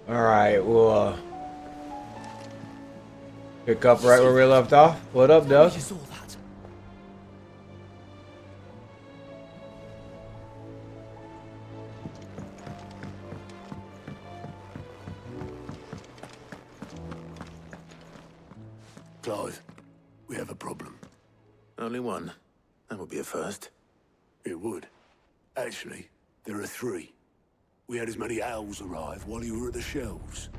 Alright, we'll pick up right where we left off. What up, Doug? You saw that? Clive, we have a problem. Only one. That would be a first. It would. Actually, there are three. We had as many owls arrive while you were at the shelves.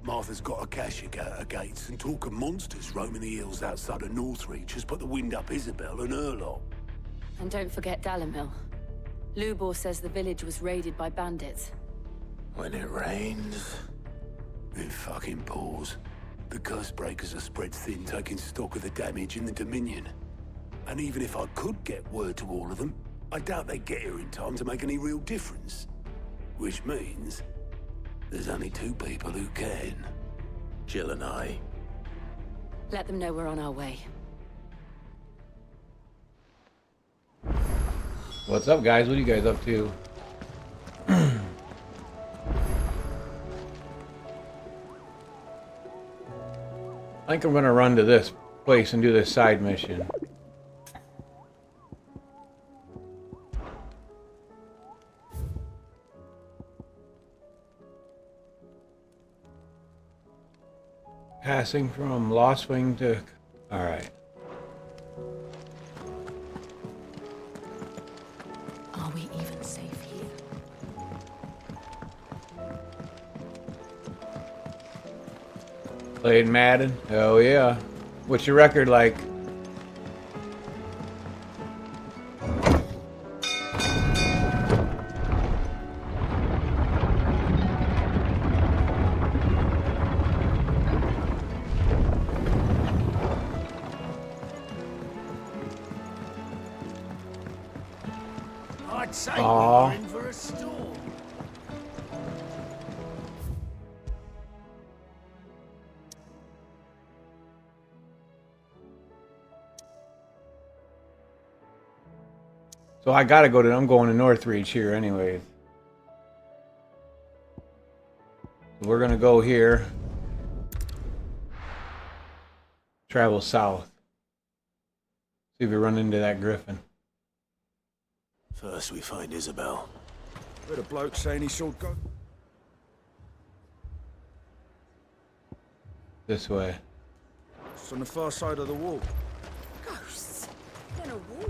Martha's got a Akashic out her gates, and talk of monsters roaming the hills outside of Northreach has put the wind up Isabel and her lot. And don't forget Dalimil. Lubor says the village was raided by bandits. When it rains... It fucking pours. The curse breakers are spread thin, taking stock of the damage in the Dominion. And even if I could get word to all of them, I doubt they'd get here in time to make any real difference. Which means there's only two people who can. Jill and I. Let them know we're on our way. What's up, guys? What are you guys up to? I think I'm gonna run to this place and do this side mission. Passing from Lost Wing to... Alright. Are we even safe here? Played Madden? Oh yeah. What's your record like? I'd say Aw. we were in for a storm. So I gotta go to... I'm going to Northreach here anyways. So we're gonna go here. Travel south. See if we run into that griffin. First we find Isabel. Heard a bloke saying he saw go. This way. It's on the far side of the wall. Ghosts! In a wall.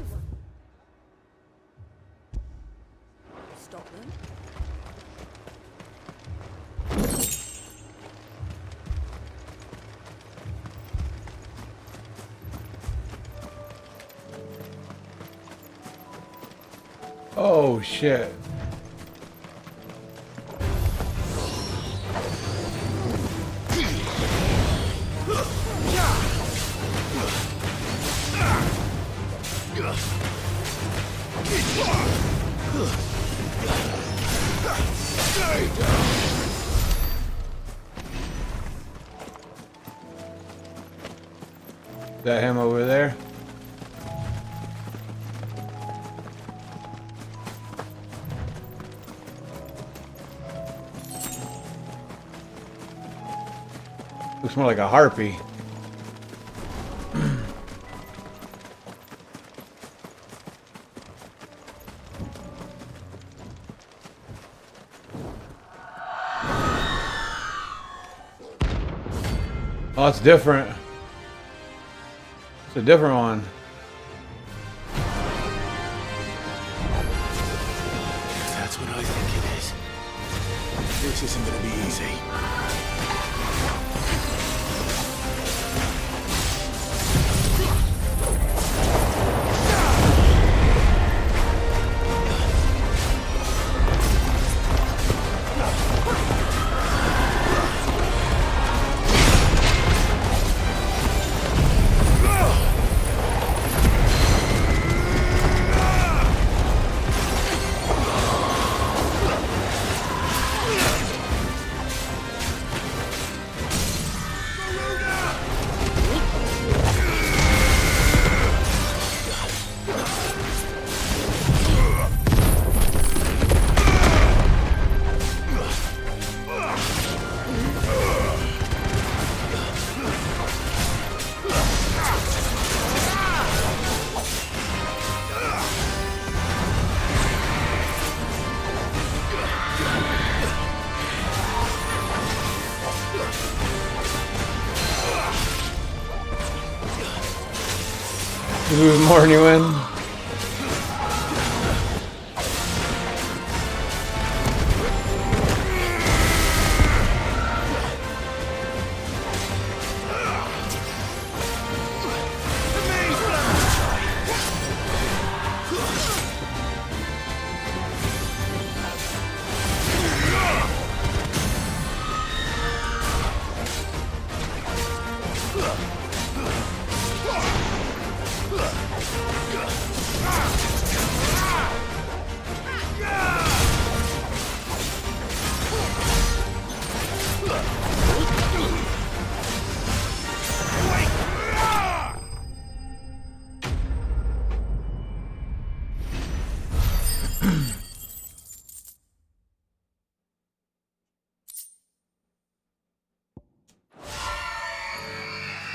Stop them. Oh shit. Is that him over there? Looks more like a harpy. Oh, it's different. It's a different one. If that's what I think it is. This isn't gonna be easy. You lose more than you win.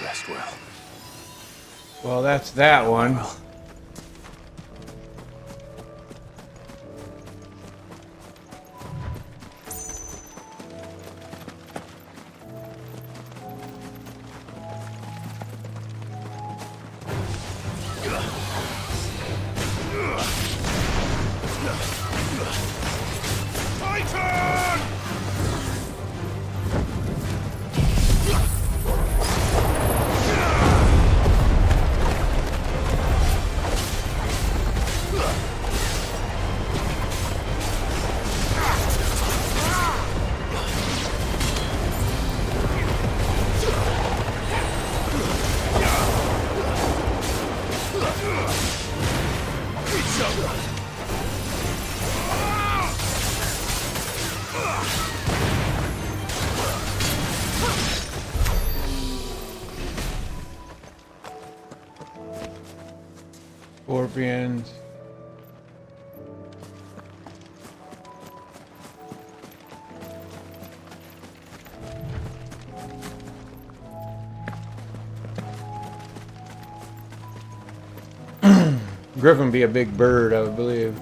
Rest well. Well, that's that one. Scorpions. Griffin be a big bird, I would believe.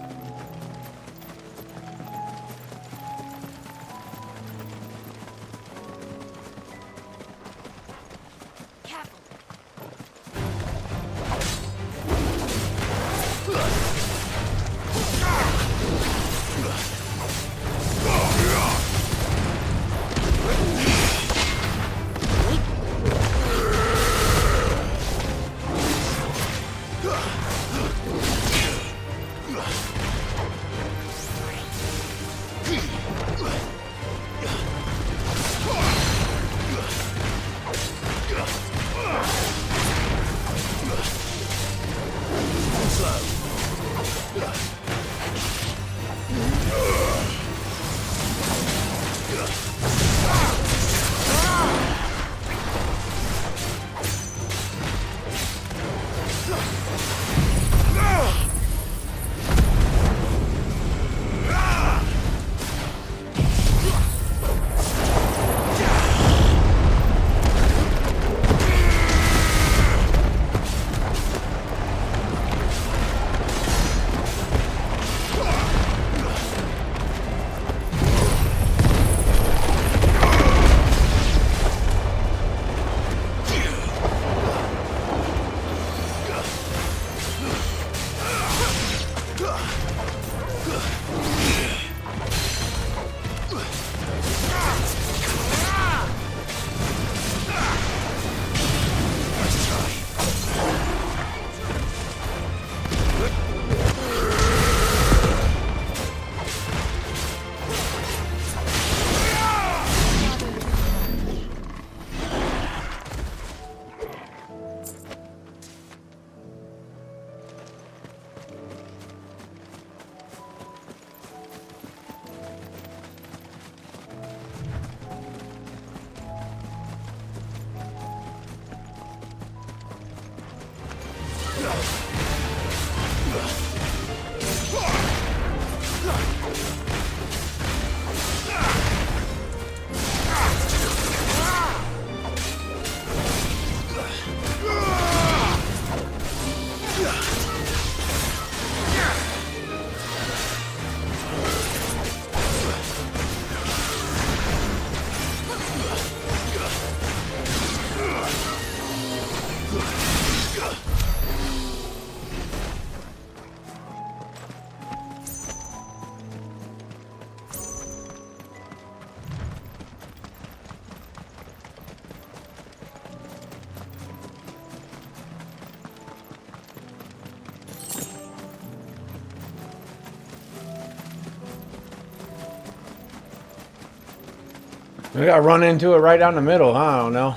We gotta run into it right down the middle, huh? I don't know.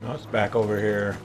No, it's back over here.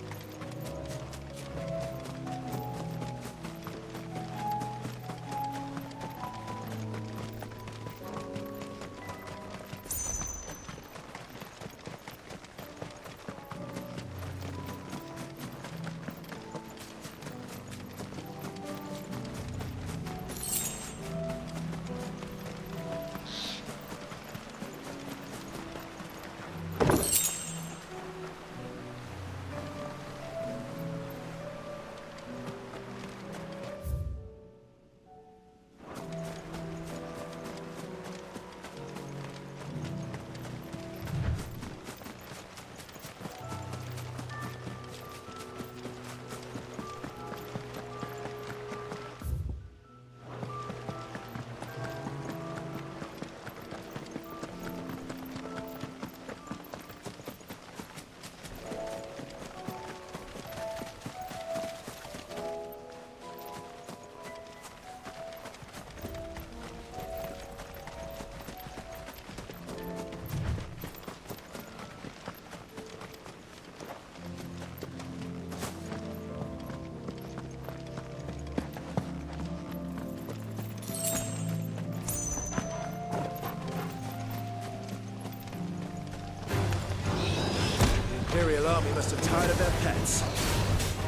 Imperial army must have tired of their pets.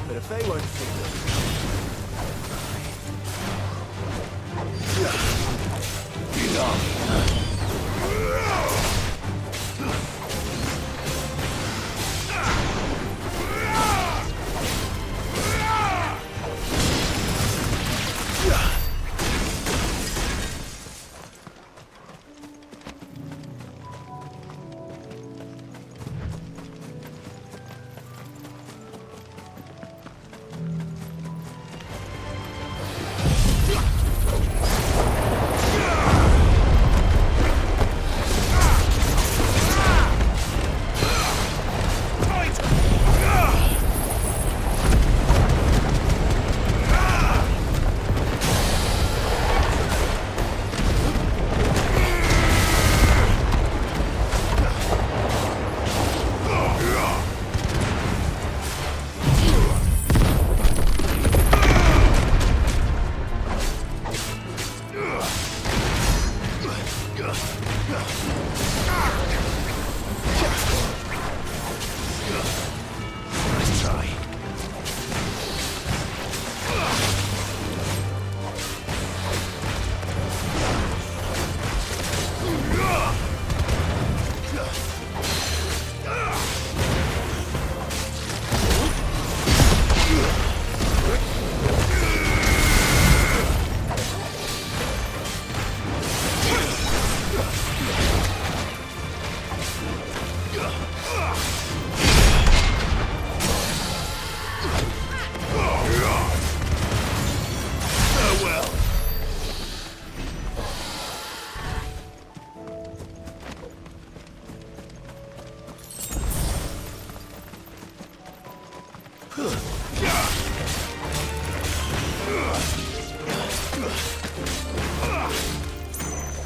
But if they won't feed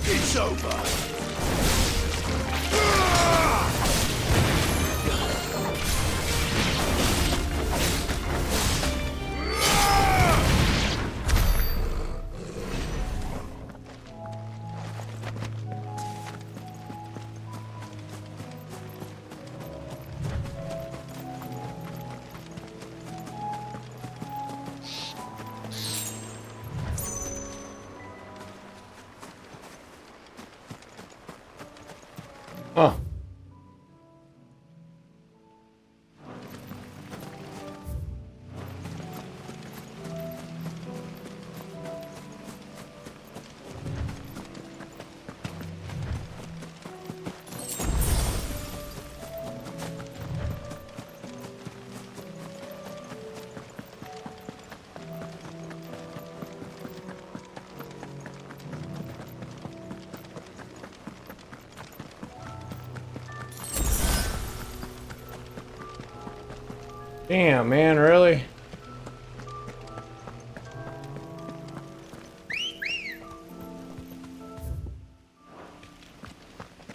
It's over. Oh. Damn, man, really?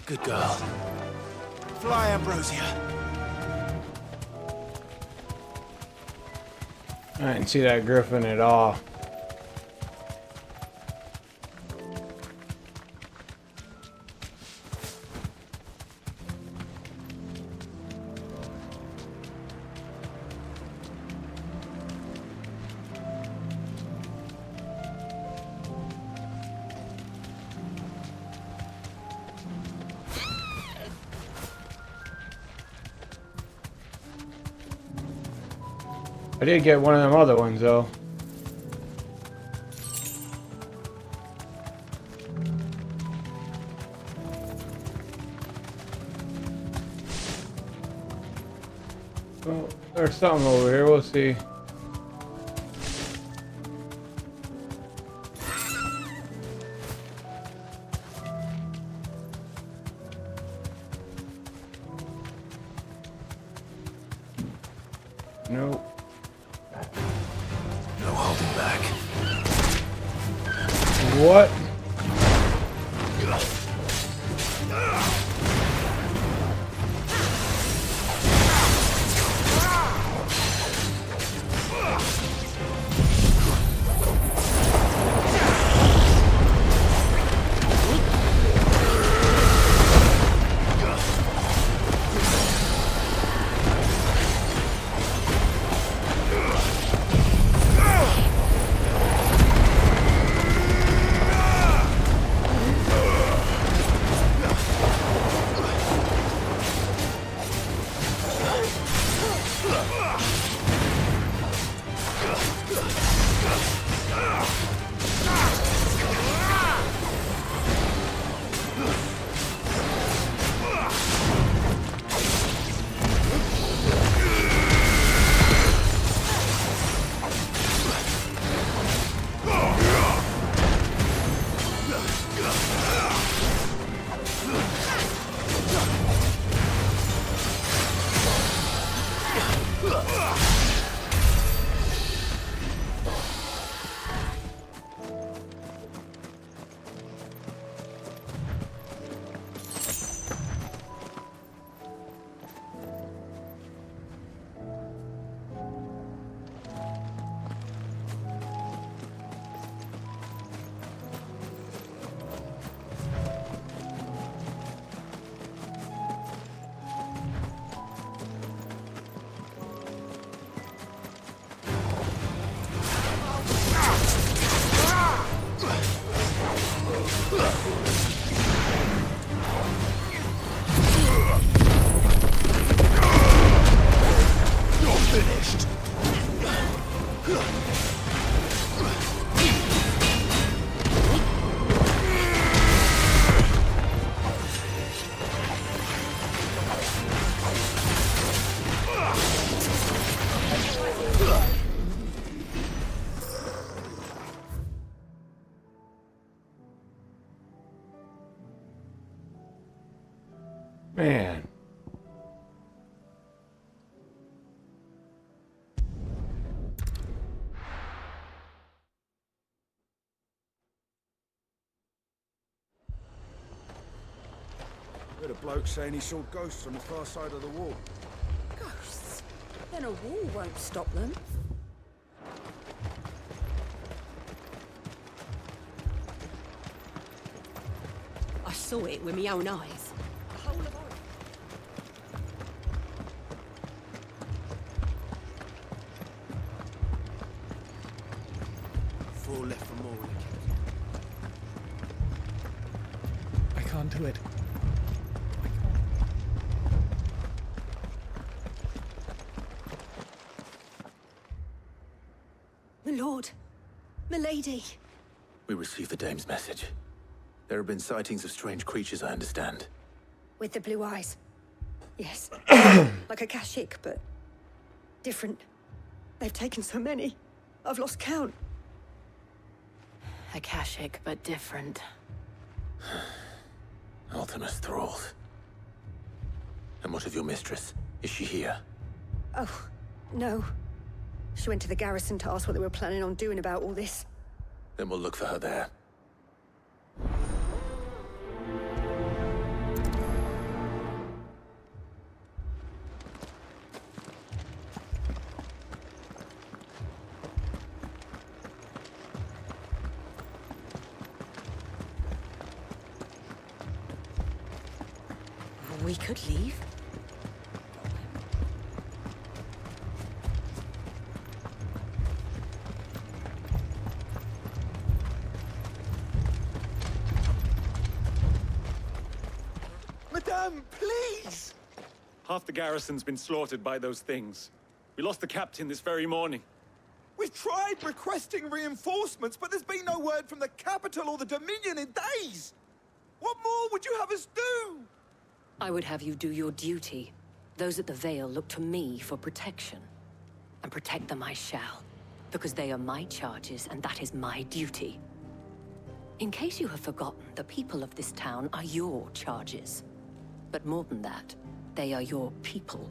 Good girl. Fly, Ambrosia. I didn't see that griffin at all. I did get one of them other ones though. Well, there's something over here. We'll see. Nope. No holding back. What? bloke saying he saw ghosts on the far side of the wall. Ghosts? Then a wall won't stop them. I saw it with my own eyes. A whole of horror. Four left for more. I can't do it. My lord. My lady. We received the dame's message. There have been sightings of strange creatures, I understand. With the blue eyes. Yes. Like a Kashyyyk, but different. They've taken so many. I've lost count. Akashic, but different. Ultimus thralls. And what of your mistress? Is she here? Oh, no. She went to the garrison to ask what they were planning on doing about all this. Then we'll look for her there. We could leave. Madame, please! Half the garrison's been slaughtered by those things. We lost the captain this very morning. We've tried requesting reinforcements, but there's been no word from the capital or the Dominion in days! What more would you have us do? I would have you do your duty. Those at the Vale look to me for protection. And protect them I shall. Because they are my charges, and that is my duty. In case you have forgotten, the people of this town are your charges. But more than that, they are your people.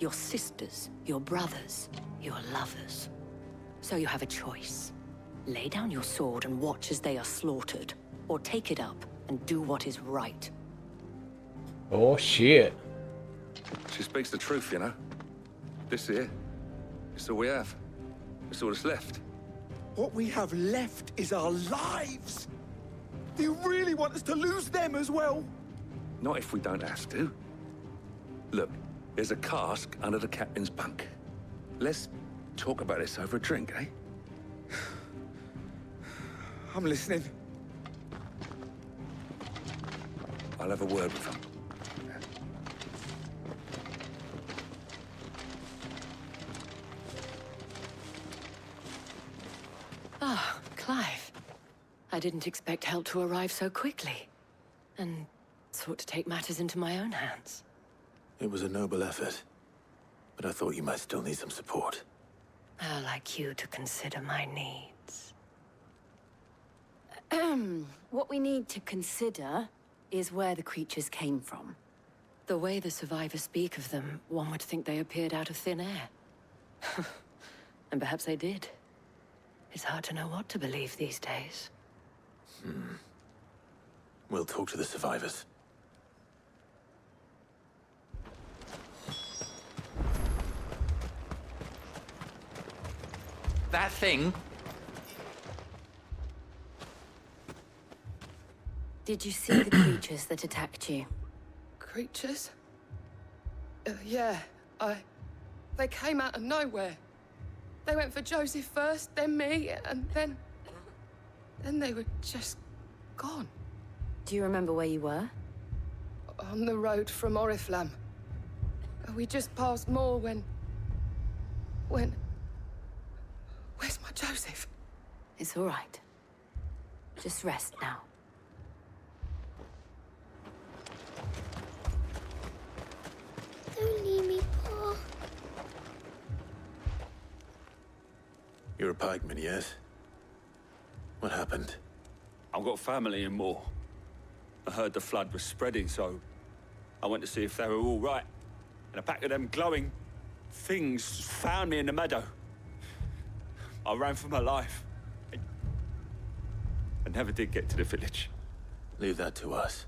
Your sisters, your brothers, your lovers. So you have a choice. Lay down your sword and watch as they are slaughtered. Or take it up and do what is right. Oh shit. She speaks the truth, you know. This here, it's all we have. It's all that's left. What we have left is our lives! Do you really want us to lose them as well? Not if we don't have to. Look, there's a cask under the captain's bunk. Let's talk about this over a drink, eh? I'm listening. I'll have a word with them. Ah, Clive. I didn't expect help to arrive so quickly. And sought to take matters into my own hands. It was a noble effort. But I thought you might still need some support. I'd like you to consider my needs. What we need to consider is where the creatures came from. The way the survivors speak of them, one would think they appeared out of thin air. And perhaps they did. It's hard to know what to believe these days. We'll talk to the survivors. That thing? Did you see the creatures that attacked you? Creatures? Yeah, They came out of nowhere. They went for Joseph first, then me, and then they were just gone. Do you remember where you were? On the road from Oriflamme. We just passed Moor when... Where's my Joseph? It's all right. Just rest now. Don't leave me, Pa. You're a pikeman, yes? What happened? I've got family in Moor. I heard the flood was spreading, so I went to see if they were all right. And a pack of them glowing things found me in the meadow. I ran for my life. I never did get to the village. Leave that to us.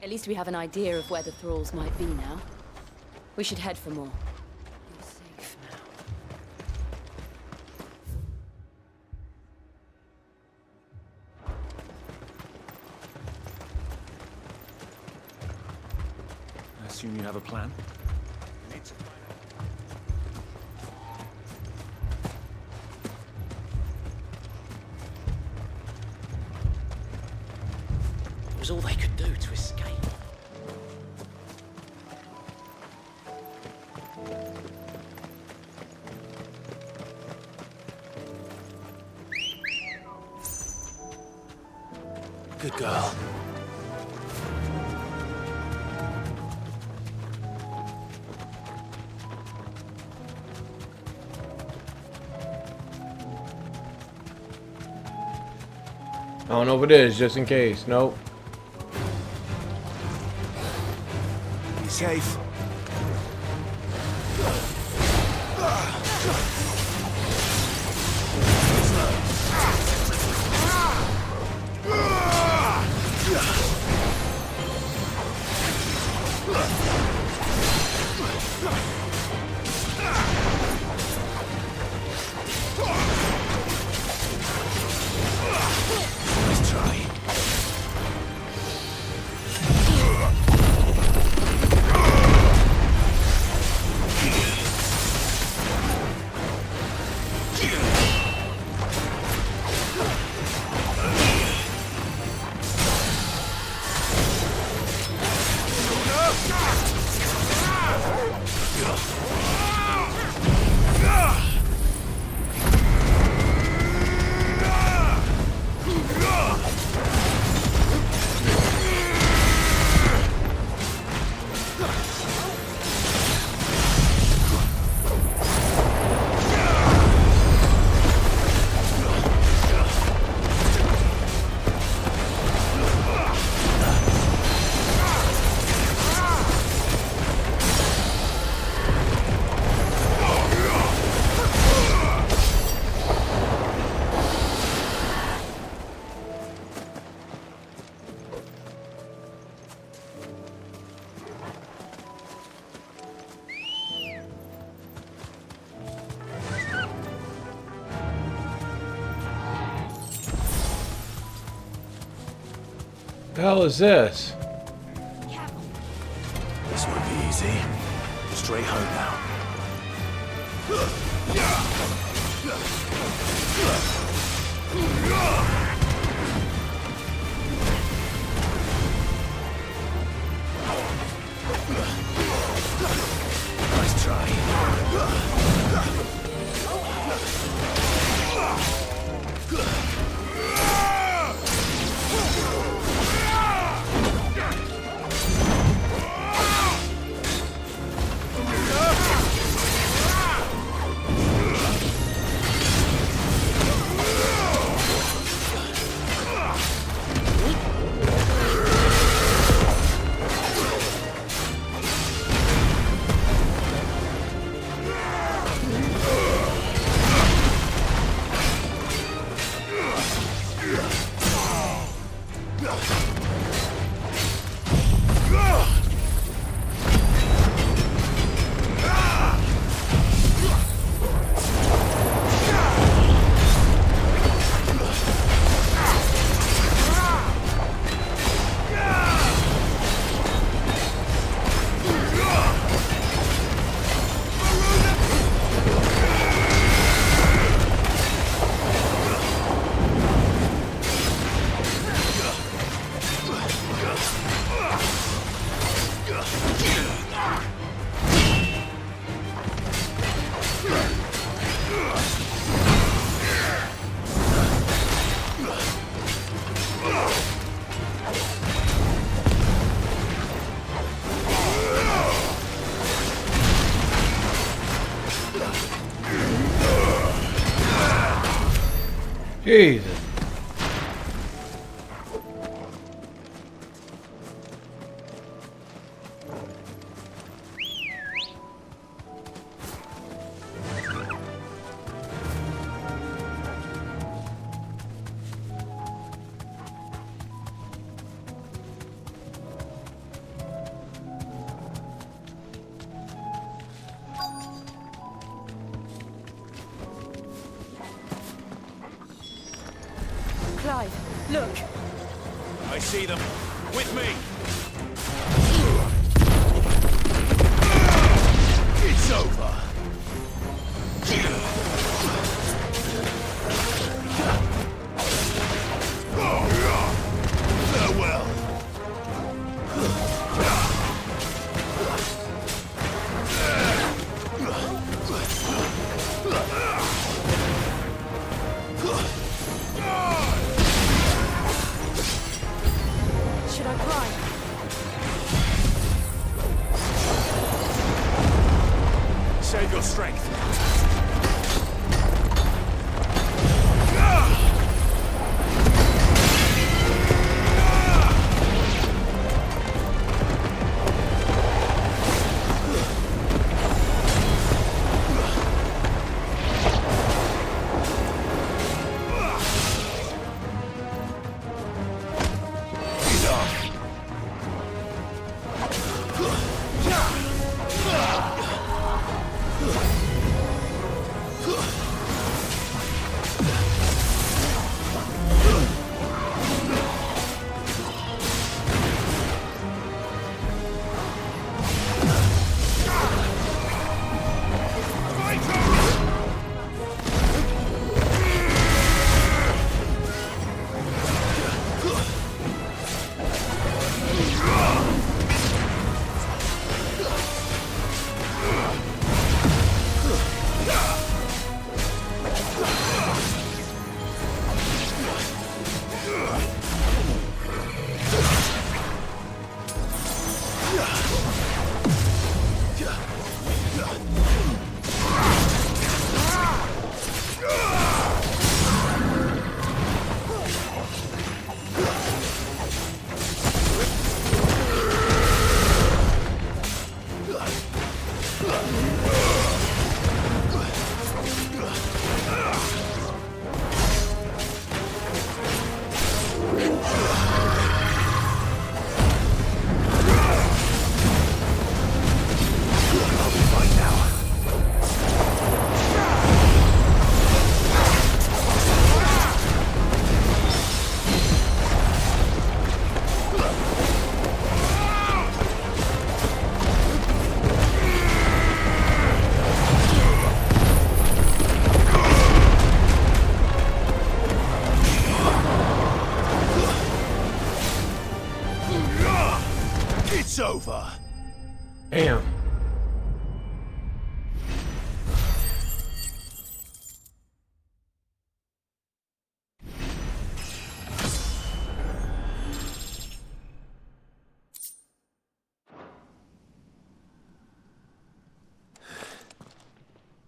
At least we have an idea of where the thralls might be now. We should head for more. You're safe now. I assume you have a plan? It was all they could do to escape. Good girl. I don't know if it is, just in case. Nope. Be safe. Nice try. The hell is this? This won't be easy. Straight home now. Nice try. Jesus. Look! I see them. With me! It's over! Farewell! Should I cry? Save your strength. It's over. Damn.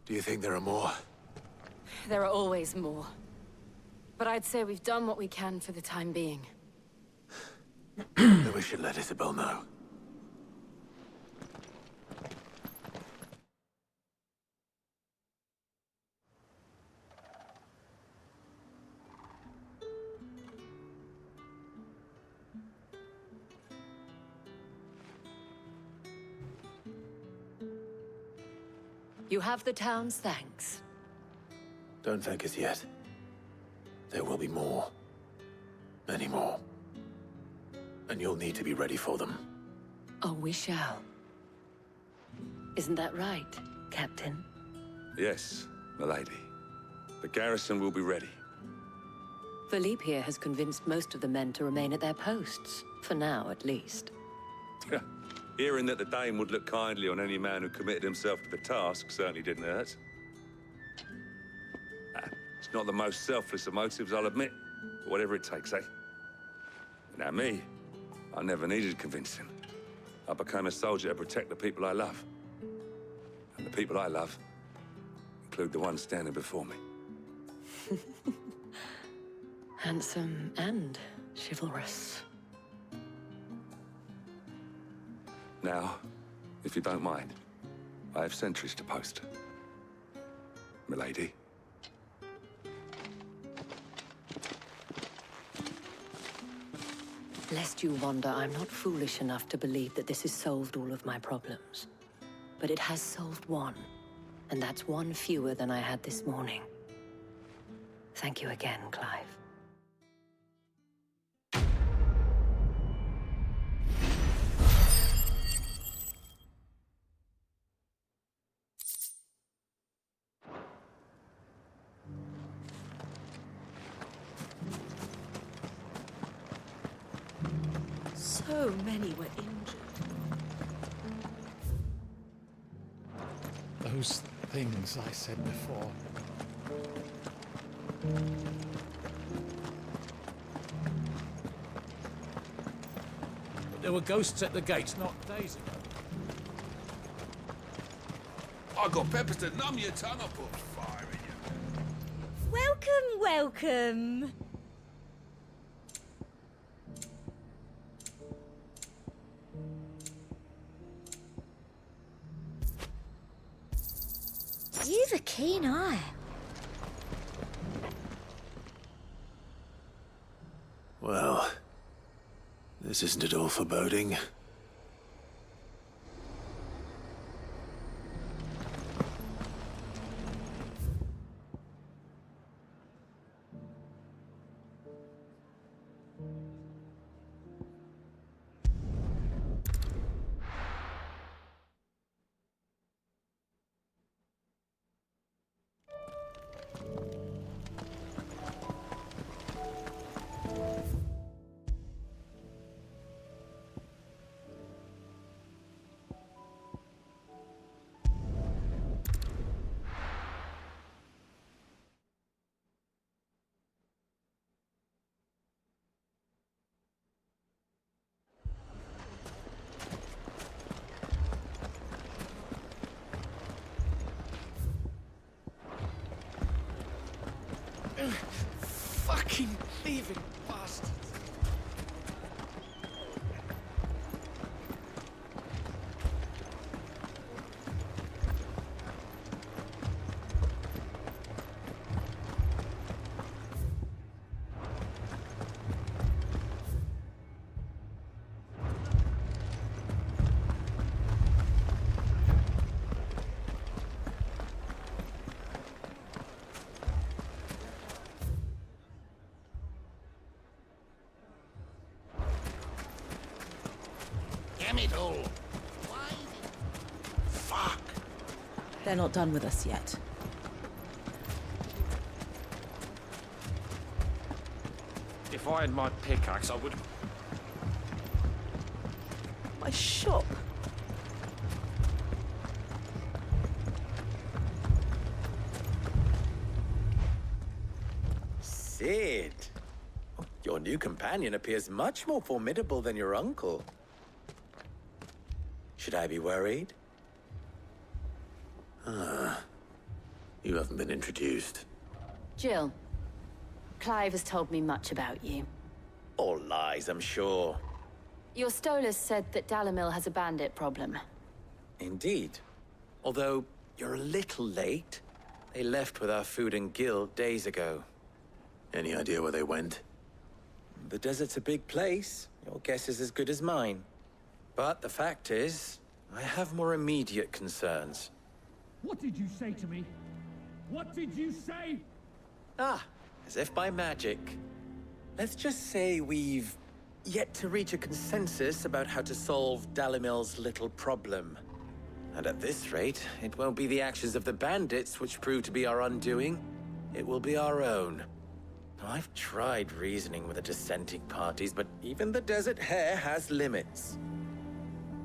Do you think there are more? There are always more. But I'd say we've done what we can for the time being. Then we should let Isabel know. You have the town's thanks. Don't thank us yet. There will be more. Many more. And you'll need to be ready for them. Oh, we shall. Isn't that right, Captain? Yes, milady. The garrison will be ready. Philippe here has convinced most of the men to remain at their posts. For now, at least. Hearing that the Dame would look kindly on any man who committed himself to the task certainly didn't hurt. It's not the most selfless of motives, I'll admit. But whatever it takes, eh? Now me, I never needed convincing. I became a soldier to protect the people I love. And the people I love include the ones standing before me. Handsome and chivalrous. Now, if you don't mind, I have sentries to post. Milady. Lest you wonder, I'm not foolish enough to believe that this has solved all of my problems. But it has solved one, and that's one fewer than I had this morning. Thank you again, Clive. So many were injured. Those things I said before. But there were ghosts at the gates not days ago. I got peppers to numb your tongue. I put fire in you. Welcome, welcome. You've a keen eye. Well, this isn't at all foreboding. Fucking thieving bastards. Damn it all! Why is it? Fuck! They're not done with us yet. If I had my pickaxe, I would... My shop. Sid! Your new companion appears much more formidable than your uncle. Should I be worried? You haven't been introduced. Jill, Clive has told me much about you. All lies, I'm sure. Your Stolas said that Dalimil has a bandit problem. Indeed. Although, you're a little late. They left with our food and guild days ago. Any idea where they went? The desert's a big place. Your guess is as good as mine. But the fact is, I have more immediate concerns. What did you say to me? What did you say? As if by magic. Let's just say we've yet to reach a consensus about how to solve Dalimil's little problem. And at this rate, it won't be the actions of the bandits which prove to be our undoing. It will be our own. I've tried reasoning with the dissenting parties, but even the Desert Hare has limits.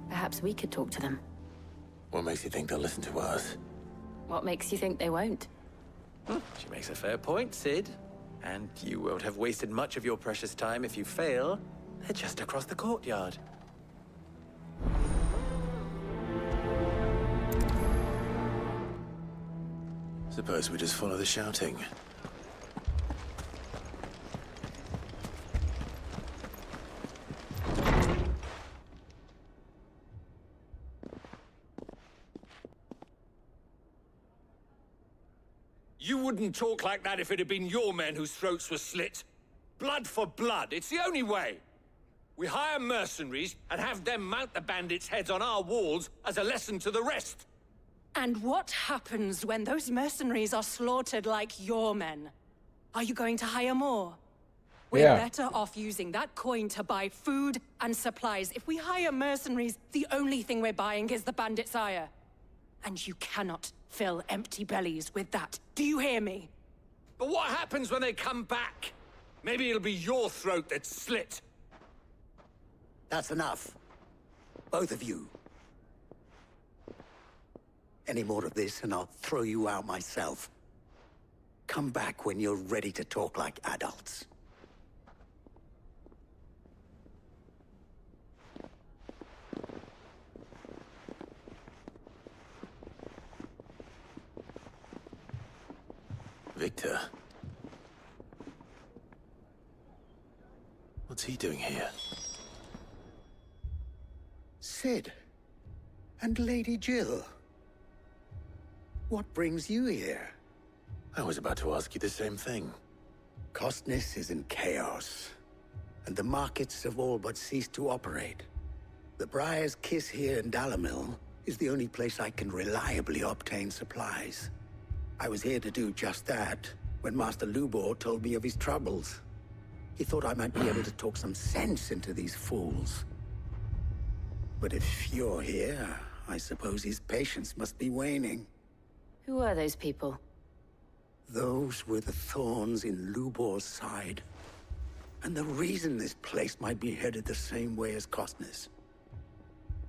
Perhaps we could talk to them. What makes you think they'll listen to us? What makes you think they won't? She makes a fair point, Sid. And you won't have wasted much of your precious time if you fail. They're just across the courtyard. Suppose we just follow the shouting. You wouldn't talk like that if it had been your men whose throats were slit. Blood for blood, it's the only way. We hire mercenaries and have them mount the bandits' heads on our walls as a lesson to the rest. And what happens when those mercenaries are slaughtered like your men? Are you going to hire more? We're better off using that coin to buy food and supplies. If we hire mercenaries, the only thing we're buying is the bandits' ire. And you cannot fill empty bellies with that. Do you hear me? But what happens when they come back? Maybe it'll be your throat that's slit. That's enough. Both of you. Any more of this and I'll throw you out myself. Come back when you're ready to talk like adults. Victor. What's he doing here? Sid. And Lady Jill. What brings you here? I was about to ask you the same thing. Costness is in chaos, and the markets have all but ceased to operate. The Briar's Kiss here in Dalimil is the only place I can reliably obtain supplies. I was here to do just that when Master Lubor told me of his troubles. He thought I might be able to talk some sense into these fools. But if you're here, I suppose his patience must be waning. Who are those people? Those were the thorns in Lubor's side. And the reason this place might be headed the same way as Costness.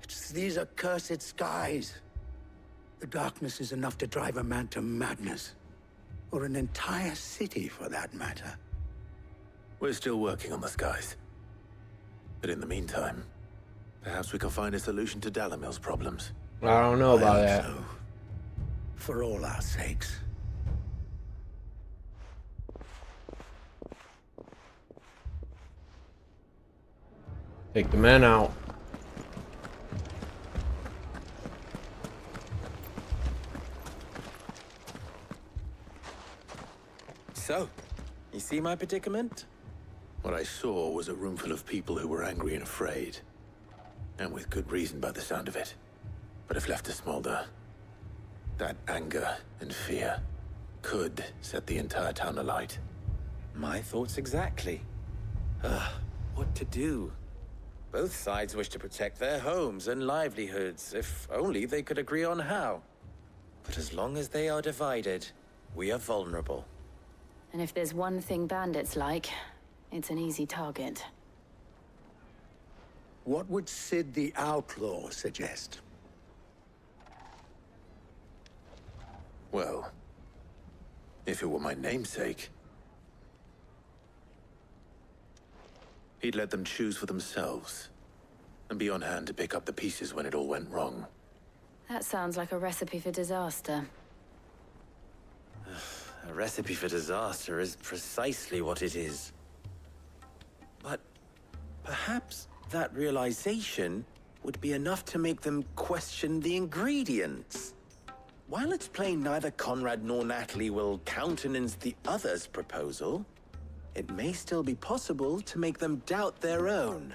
It's these accursed skies. The darkness is enough to drive a man to madness. Or an entire city, for that matter. We're still working on the skies. But in the meantime, perhaps we can find a solution to Dalimil's problems. I don't know about that. So. For all our sakes. Take the men out. So, you see my predicament? What I saw was a room full of people who were angry and afraid. And with good reason by the sound of it. But if left to smolder, that anger and fear could set the entire town alight. My thoughts exactly. What to do? Both sides wish to protect their homes and livelihoods, if only they could agree on how. But as long as they are divided, we are vulnerable. And if there's one thing bandits like, it's an easy target. What would Sid the Outlaw suggest? Well, if it were my namesake, he'd let them choose for themselves, and be on hand to pick up the pieces when it all went wrong. That sounds like a recipe for disaster. A recipe for disaster is precisely what it is. But perhaps that realization would be enough to make them question the ingredients. While it's plain neither Conrad nor Natalie will countenance the other's proposal, it may still be possible to make them doubt their own.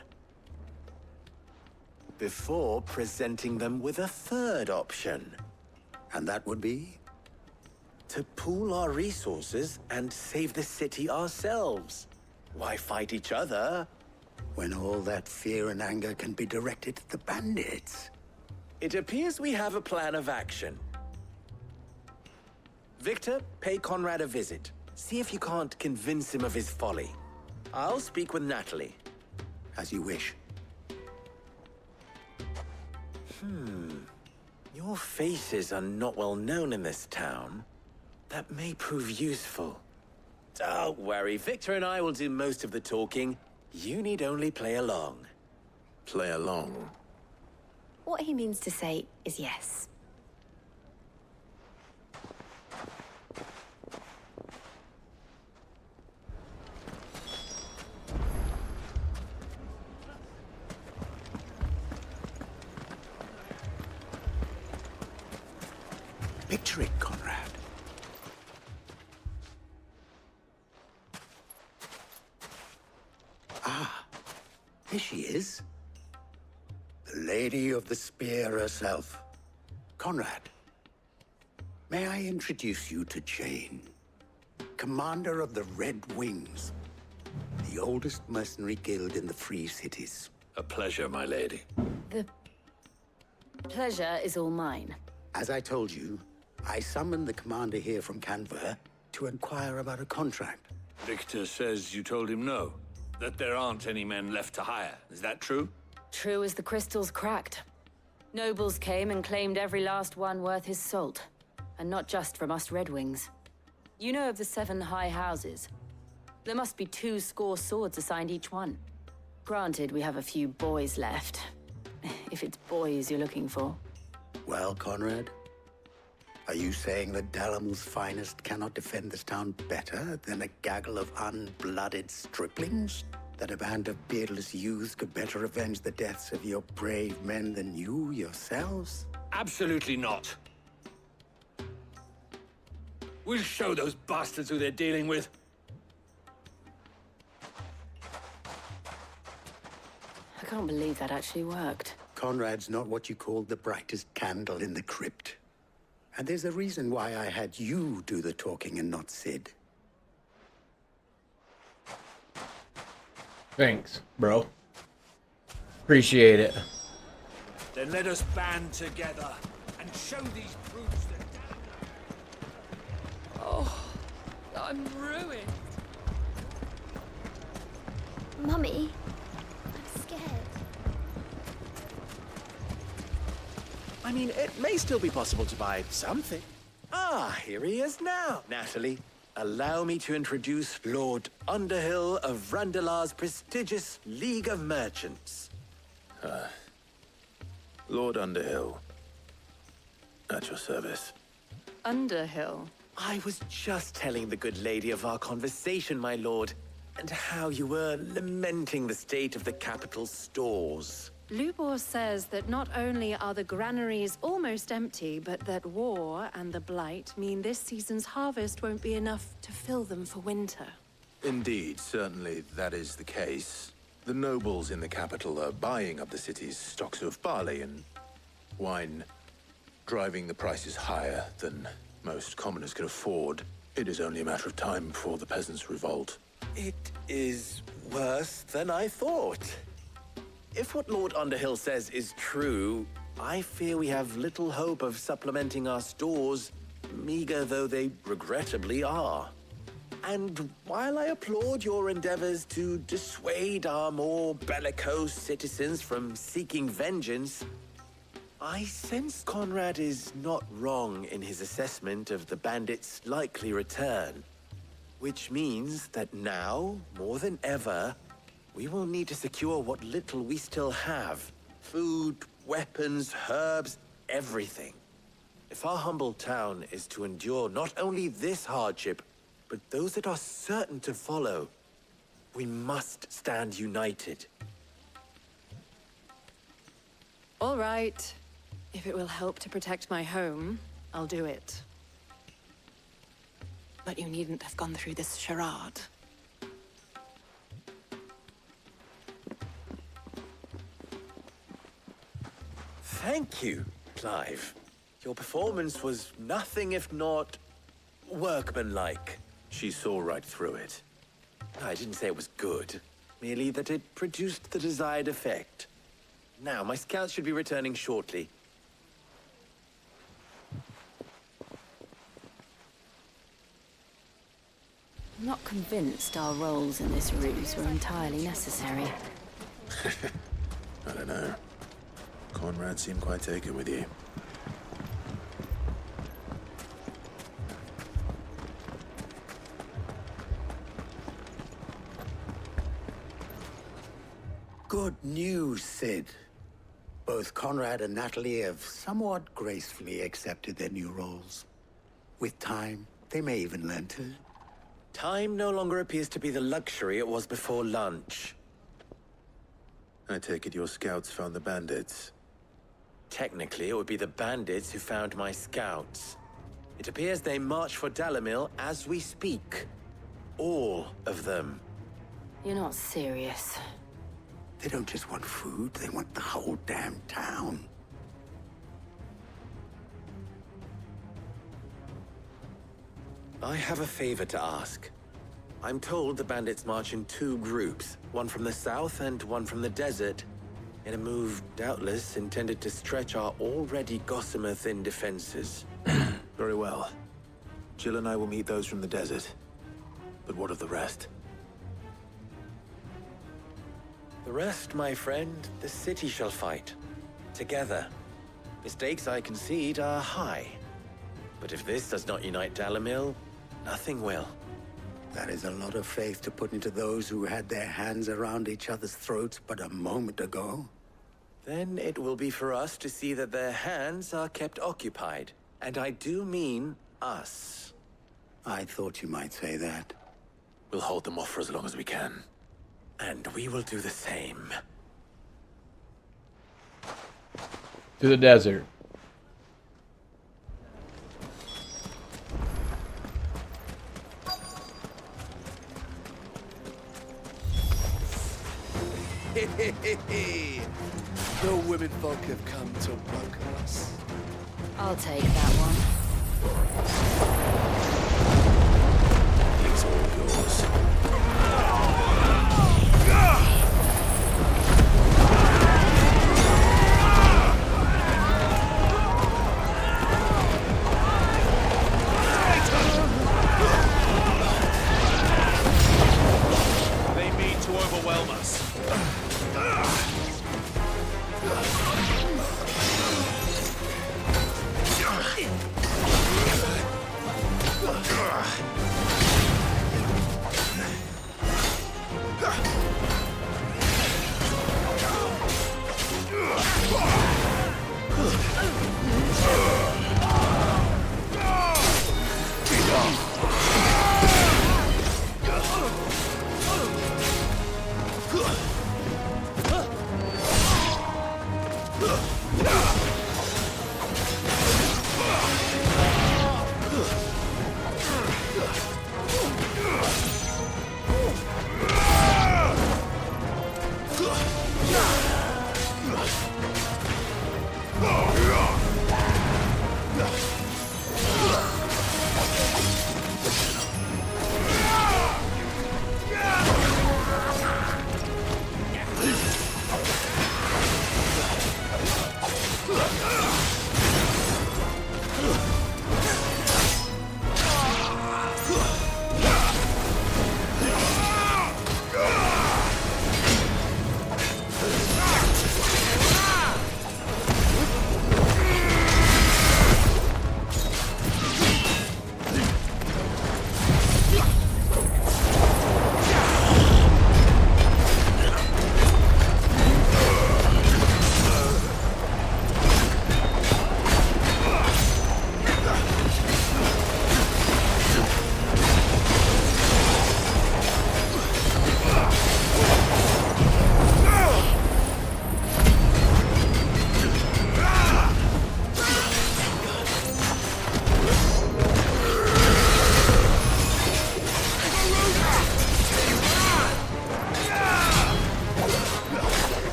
Before presenting them with a third option. And that would be? To pool our resources and save the city ourselves. Why fight each other? When all that fear and anger can be directed at the bandits. It appears we have a plan of action. Victor, pay Conrad a visit. See if you can't convince him of his folly. I'll speak with Natalie. As you wish. Your faces are not well known in this town. That may prove useful. Don't worry, Victor and I will do most of the talking. You need only play along. Play along? What he means to say is yes. Picture it, Conrad. Here she is. The Lady of the Spear herself. Conrad, may I introduce you to Jane, commander of the Red Wings, the oldest mercenary guild in the Free Cities. A pleasure, my lady. The pleasure is all mine. As I told you, I summoned the commander here from Canver to inquire about a contract. Victor says you told him no, that there aren't any men left to hire. Is that true? True as the crystals cracked. Nobles came and claimed every last one worth his salt. And not just from us Redwings. You know of the 7 high houses. There must be 2 swords assigned each one. Granted, we have a few boys left. If it's boys you're looking for. Well, Conrad, are you saying that Dalimil's finest cannot defend this town better than a gaggle of unblooded striplings? That a band of beardless youths could better avenge the deaths of your brave men than you yourselves? Absolutely not. We'll show those bastards who they're dealing with. I can't believe that actually worked. Conrad's not what you call the brightest candle in the crypt. And there's a reason why I had you do the talking and not Sid. Thanks, bro. Appreciate it. Then let us band together and show these brutes that... Oh, I'm ruined. Mummy, I'm scared. I mean, it may still be possible to buy something. Ah, here he is now. Natalie, allow me to introduce Lord Underhill of Randalar's prestigious League of Merchants. Lord Underhill. At your service. Underhill? I was just telling the good lady of our conversation, my lord, and how you were lamenting the state of the capital's stores. Lubor says that not only are the granaries almost empty, but that war and the Blight mean this season's harvest won't be enough to fill them for winter. Indeed, certainly that is the case. The nobles in the capital are buying up the city's stocks of barley and wine, driving the prices higher than most commoners can afford. It is only a matter of time before the peasants revolt. It is worse than I thought. If what Lord Underhill says is true, I fear we have little hope of supplementing our stores, meager though they regrettably are. And while I applaud your endeavors to dissuade our more bellicose citizens from seeking vengeance, I sense Conrad is not wrong in his assessment of the bandits' likely return. Which means that now, more than ever, we will need to secure what little we still have. Food, weapons, herbs, everything. If our humble town is to endure not only this hardship, but those that are certain to follow, we must stand united. All right. If it will help to protect my home, I'll do it. But you needn't have gone through this charade. Thank you, Clive. Your performance was nothing if not workmanlike. She saw right through it. I didn't say it was good, merely that it produced the desired effect. Now, my scouts should be returning shortly. I'm not convinced our roles in this ruse were entirely necessary. I don't know. Conrad seemed quite taken with you. Good news, Sid. Both Conrad and Natalie have somewhat gracefully accepted their new roles. With time, they may even learn to... Time no longer appears to be the luxury it was before lunch. I take it your scouts found the bandits. Technically, it would be the bandits who found my scouts. It appears they march for Dalimil as we speak. All of them. You're not serious. They don't just want food, they want the whole damn town. I have a favor to ask. I'm told the bandits march in 2 groups, one from the south and one from the desert, in a move doubtless intended to stretch our already gossamer-thin defenses. Very well. Jill and I will meet those from the desert. But what of the rest? The rest, my friend, the city shall fight. Together. The stakes I concede are high. But if this does not unite Dalimil, nothing will. That is a lot of faith to put into those who had their hands around each other's throats but a moment ago. Then it will be for us to see that their hands are kept occupied. And I do mean us. I thought you might say that. We'll hold them off for as long as we can. And we will do the same. To the desert. The women folk have come to welcome us. I'll take that one. It's all yours. They mean to overwhelm us.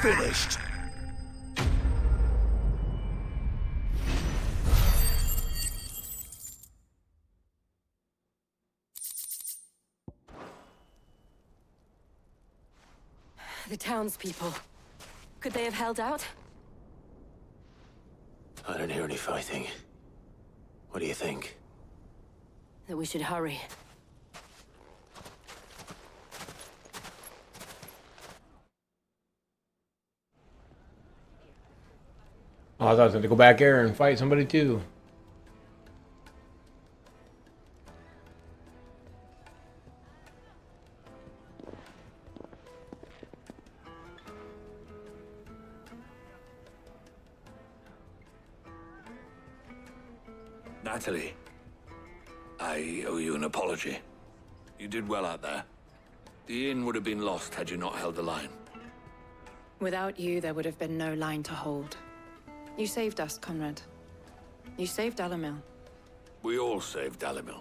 Finished. The townspeople. Could they have held out? I don't hear any fighting. What do you think? That we should hurry. Oh, I thought I was going to go back there and fight somebody too. Natalie, I owe you an apology. You did well out there. The inn would have been lost had you not held the line. Without you, there would have been no line to hold. You saved us, Conrad. You saved Dalimil. We all saved Dalimil.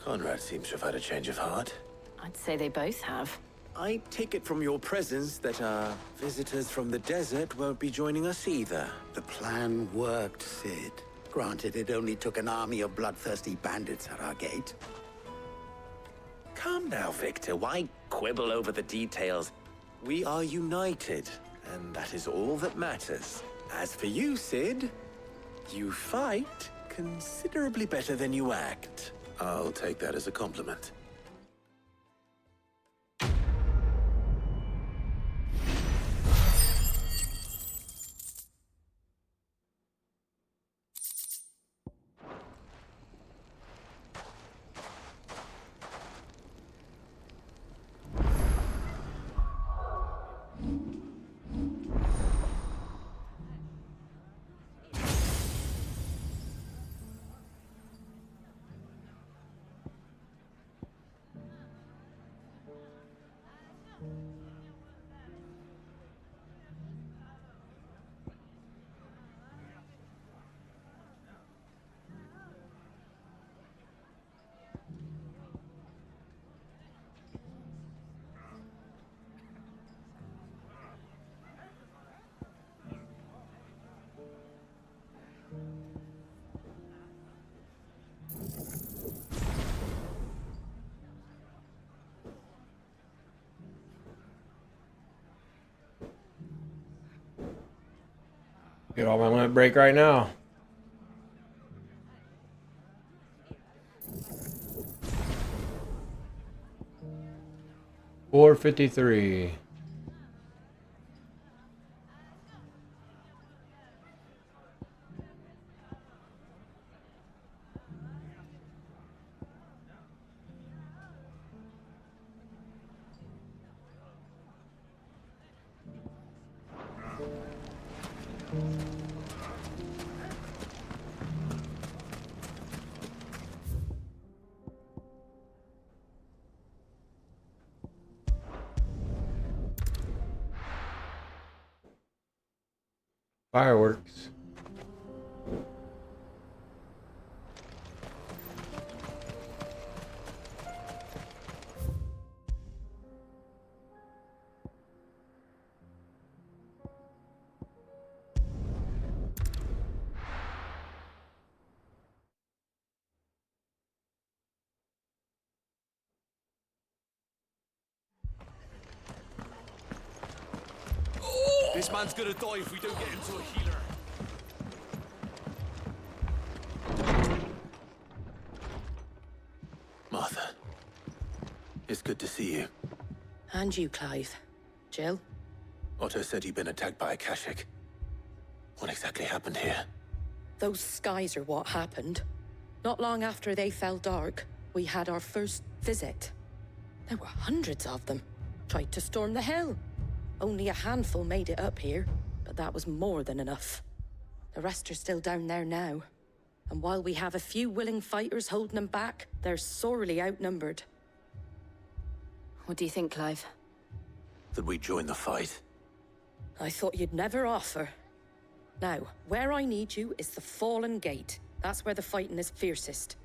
Conrad seems to have had a change of heart. I'd say they both have. I take it from your presence that our visitors from the desert won't be joining us either. The plan worked, Sid. Granted, it only took an army of bloodthirsty bandits at our gate. Calm now, Victor. Why quibble over the details? We are united, and that is all that matters. As for you, Sid, you fight considerably better than you act. I'll take that as a compliment. Get all my limit break right now. $4.53. Fireworks. This man's gonna die if we don't get him to a healer. Martha, it's good to see you. And you, Clive. Jill? Otto said you'd been attacked by a Kashik. What exactly happened here? Those skies are what happened. Not long after they fell dark, we had our first visit. There were hundreds of them. Tried to storm the hill. Only a handful made it up here, but that was more than enough. The rest are still down there now. And while we have a few willing fighters holding them back, they're sorely outnumbered. What do you think, Clive? That we join the fight? I thought you'd never offer. Now, where I need you is the Fallen Gate. That's where the fighting is fiercest.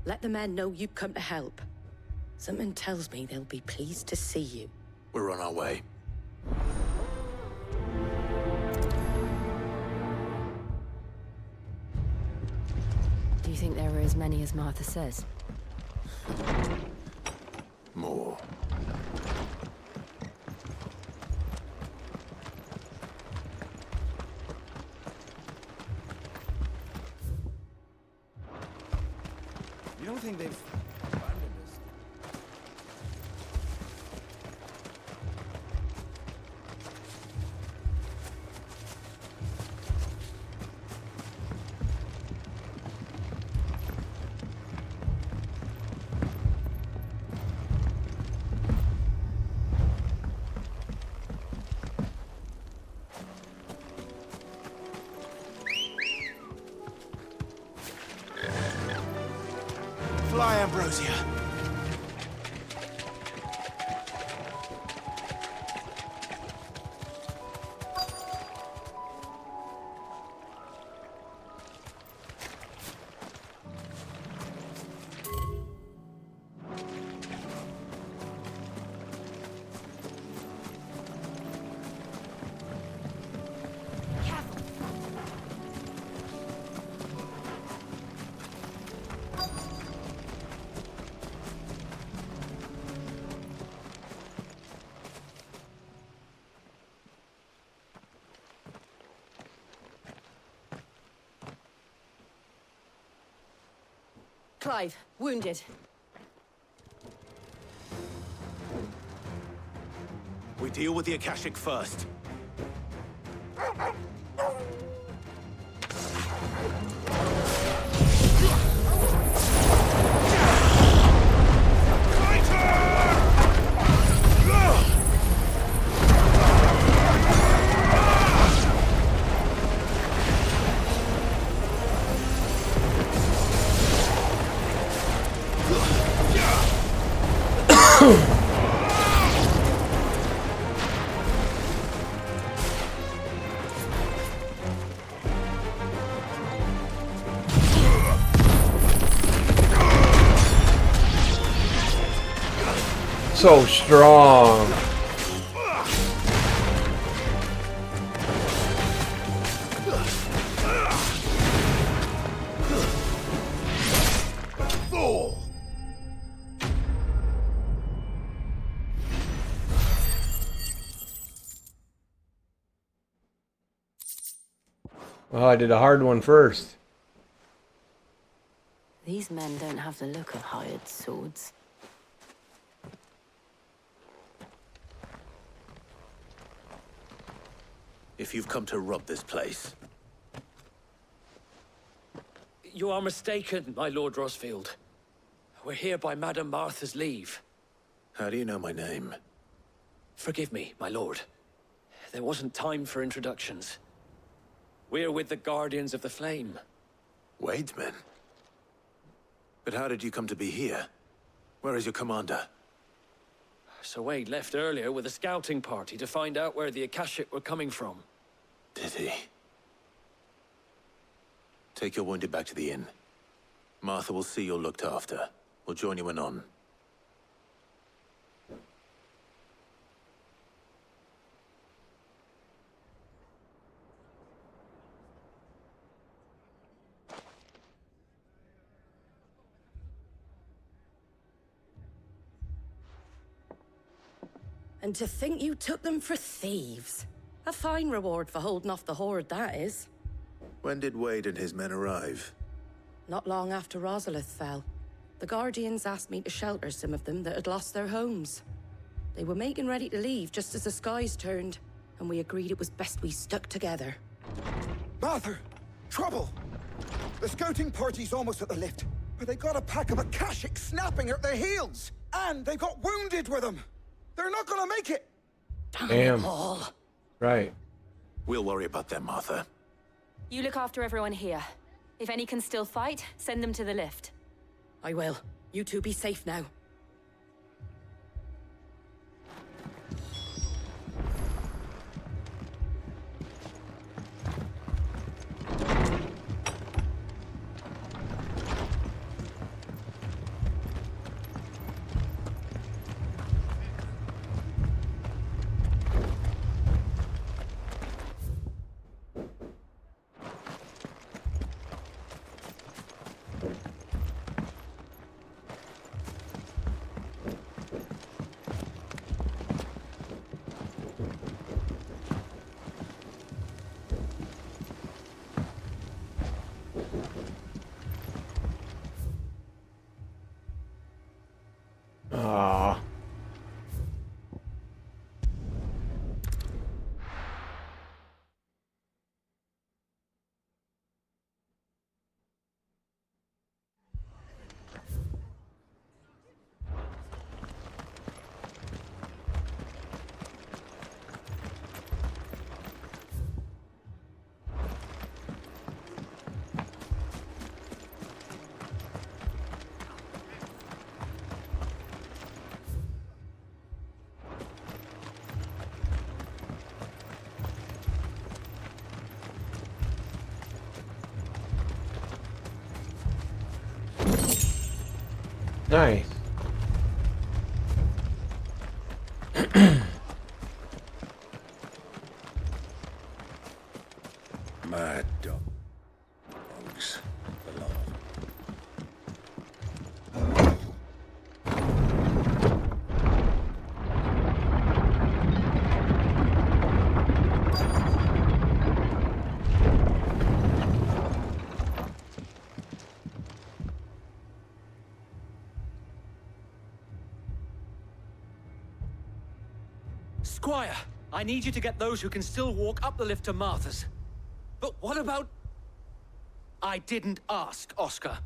Let the men know you've come to help. Something tells me they'll be pleased to see you. We're on our way. Do you think there are as many as Martha says? More. You don't think they've abandoned us? Fly, Ambrosia. Clive, wounded. We deal with the Akashic first. So strong. Well, I did a hard one first. These men don't have the look of hired swords. If you've come to rob this place, You are mistaken, my Lord Rosfield. We're here by Madame Martha's leave. how do you know my name? Forgive me, my lord. There wasn't time for introductions. We're with the Guardians of the Flame. Wade's men? But how did you come to be here? Where is your commander? Sir Wade left earlier with a scouting party to find out where the Akashic were coming from. Did he? Take your wounded back to the inn. Martha will see you're looked after. We'll join you anon. And to think you took them for thieves. A fine reward for holding off the horde, that is. When did Wade and his men arrive? Not long after Rosalith fell. The Guardians asked me to shelter some of them that had lost their homes. They were making ready to leave just as the skies turned, and we agreed it was best we stuck together. Martha! Trouble! The scouting party's almost at the lift, but they got a pack of Akashic snapping at their heels! And they got wounded with them! They're not gonna make it! Damn. Paul. Right. We'll worry about them, Martha. You look after everyone here. If any can still fight, send them to the lift. I will. You two be safe now. Ah. Nice. Mad dogs. Squire, I need you to get those who can still walk up the lift to Martha's. But what about... I didn't ask, Oscar.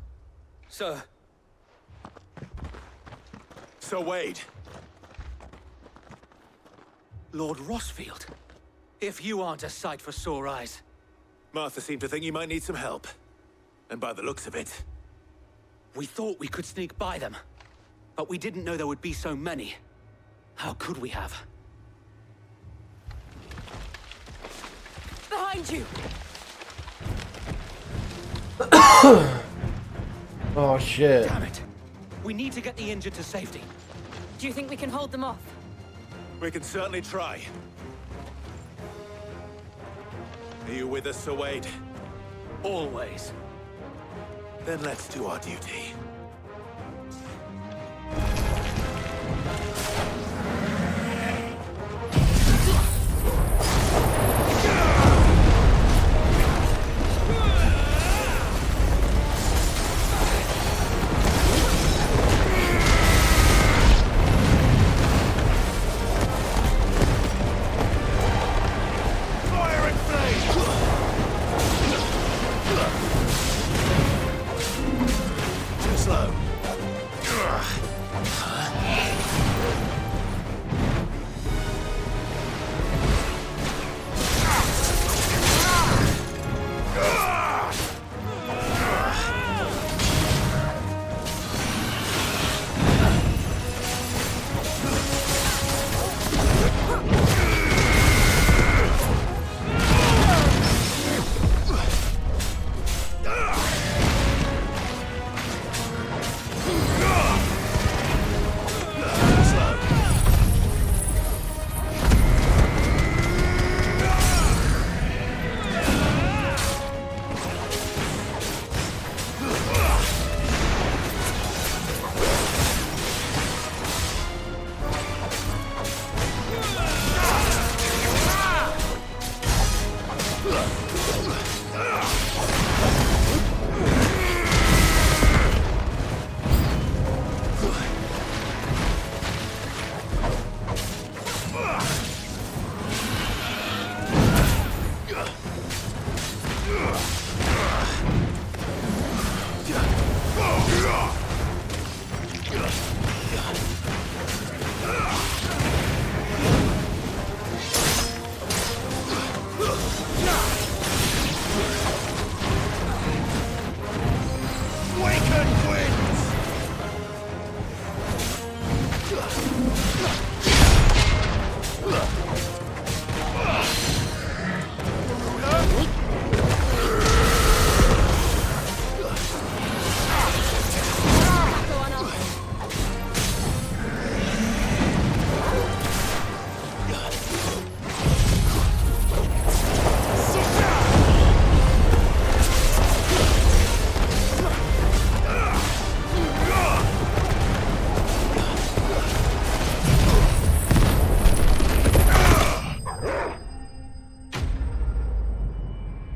Sir. Sir Wade. Lord Rossfield. If you aren't a sight for sore eyes. Martha seemed to think you might need some help. And by the looks of it... We thought we could sneak by them. But we didn't know there would be so many. How could we have? Behind you! Oh, shit. Damn it! We need to get the injured to safety. Do you think we can hold them off? We can certainly try. Are you with us, Sir Wade? Always. Then let's do our duty. Too slow.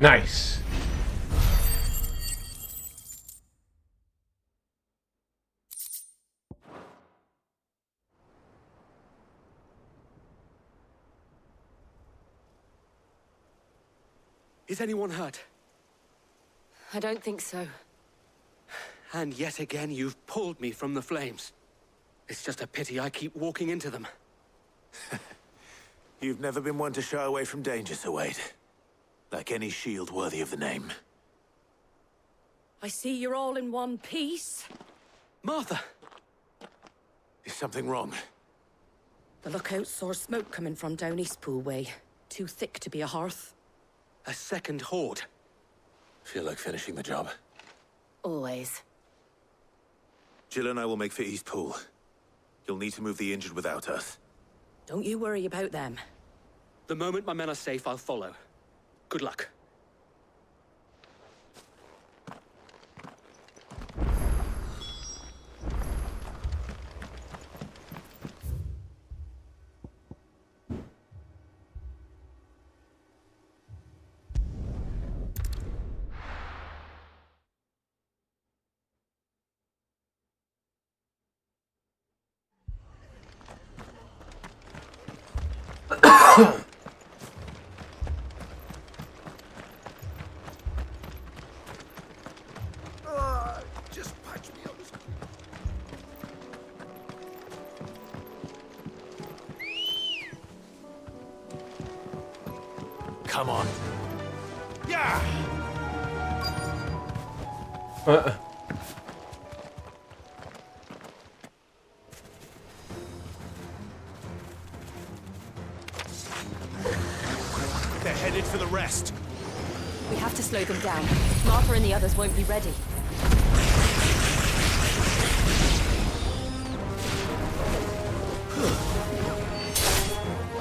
Nice. Is anyone hurt? I don't think so. And yet again, you've pulled me from the flames. It's just a pity I keep walking into them. You've never been one to shy away from danger, Sir Wade. Like any shield worthy of the name. I see you're all in one piece. Martha! Is something wrong? The lookout saw smoke coming from down Eastpool way. Too thick to be a hearth. A second horde. Feel like finishing the job? Always. Jill and I will make for Eastpool. You'll need to move the injured without us. Don't you worry about them. The moment my men are safe, I'll follow. Good luck. Come on. Yeah! They're headed for the rest. We have to slow them down. Martha and the others won't be ready.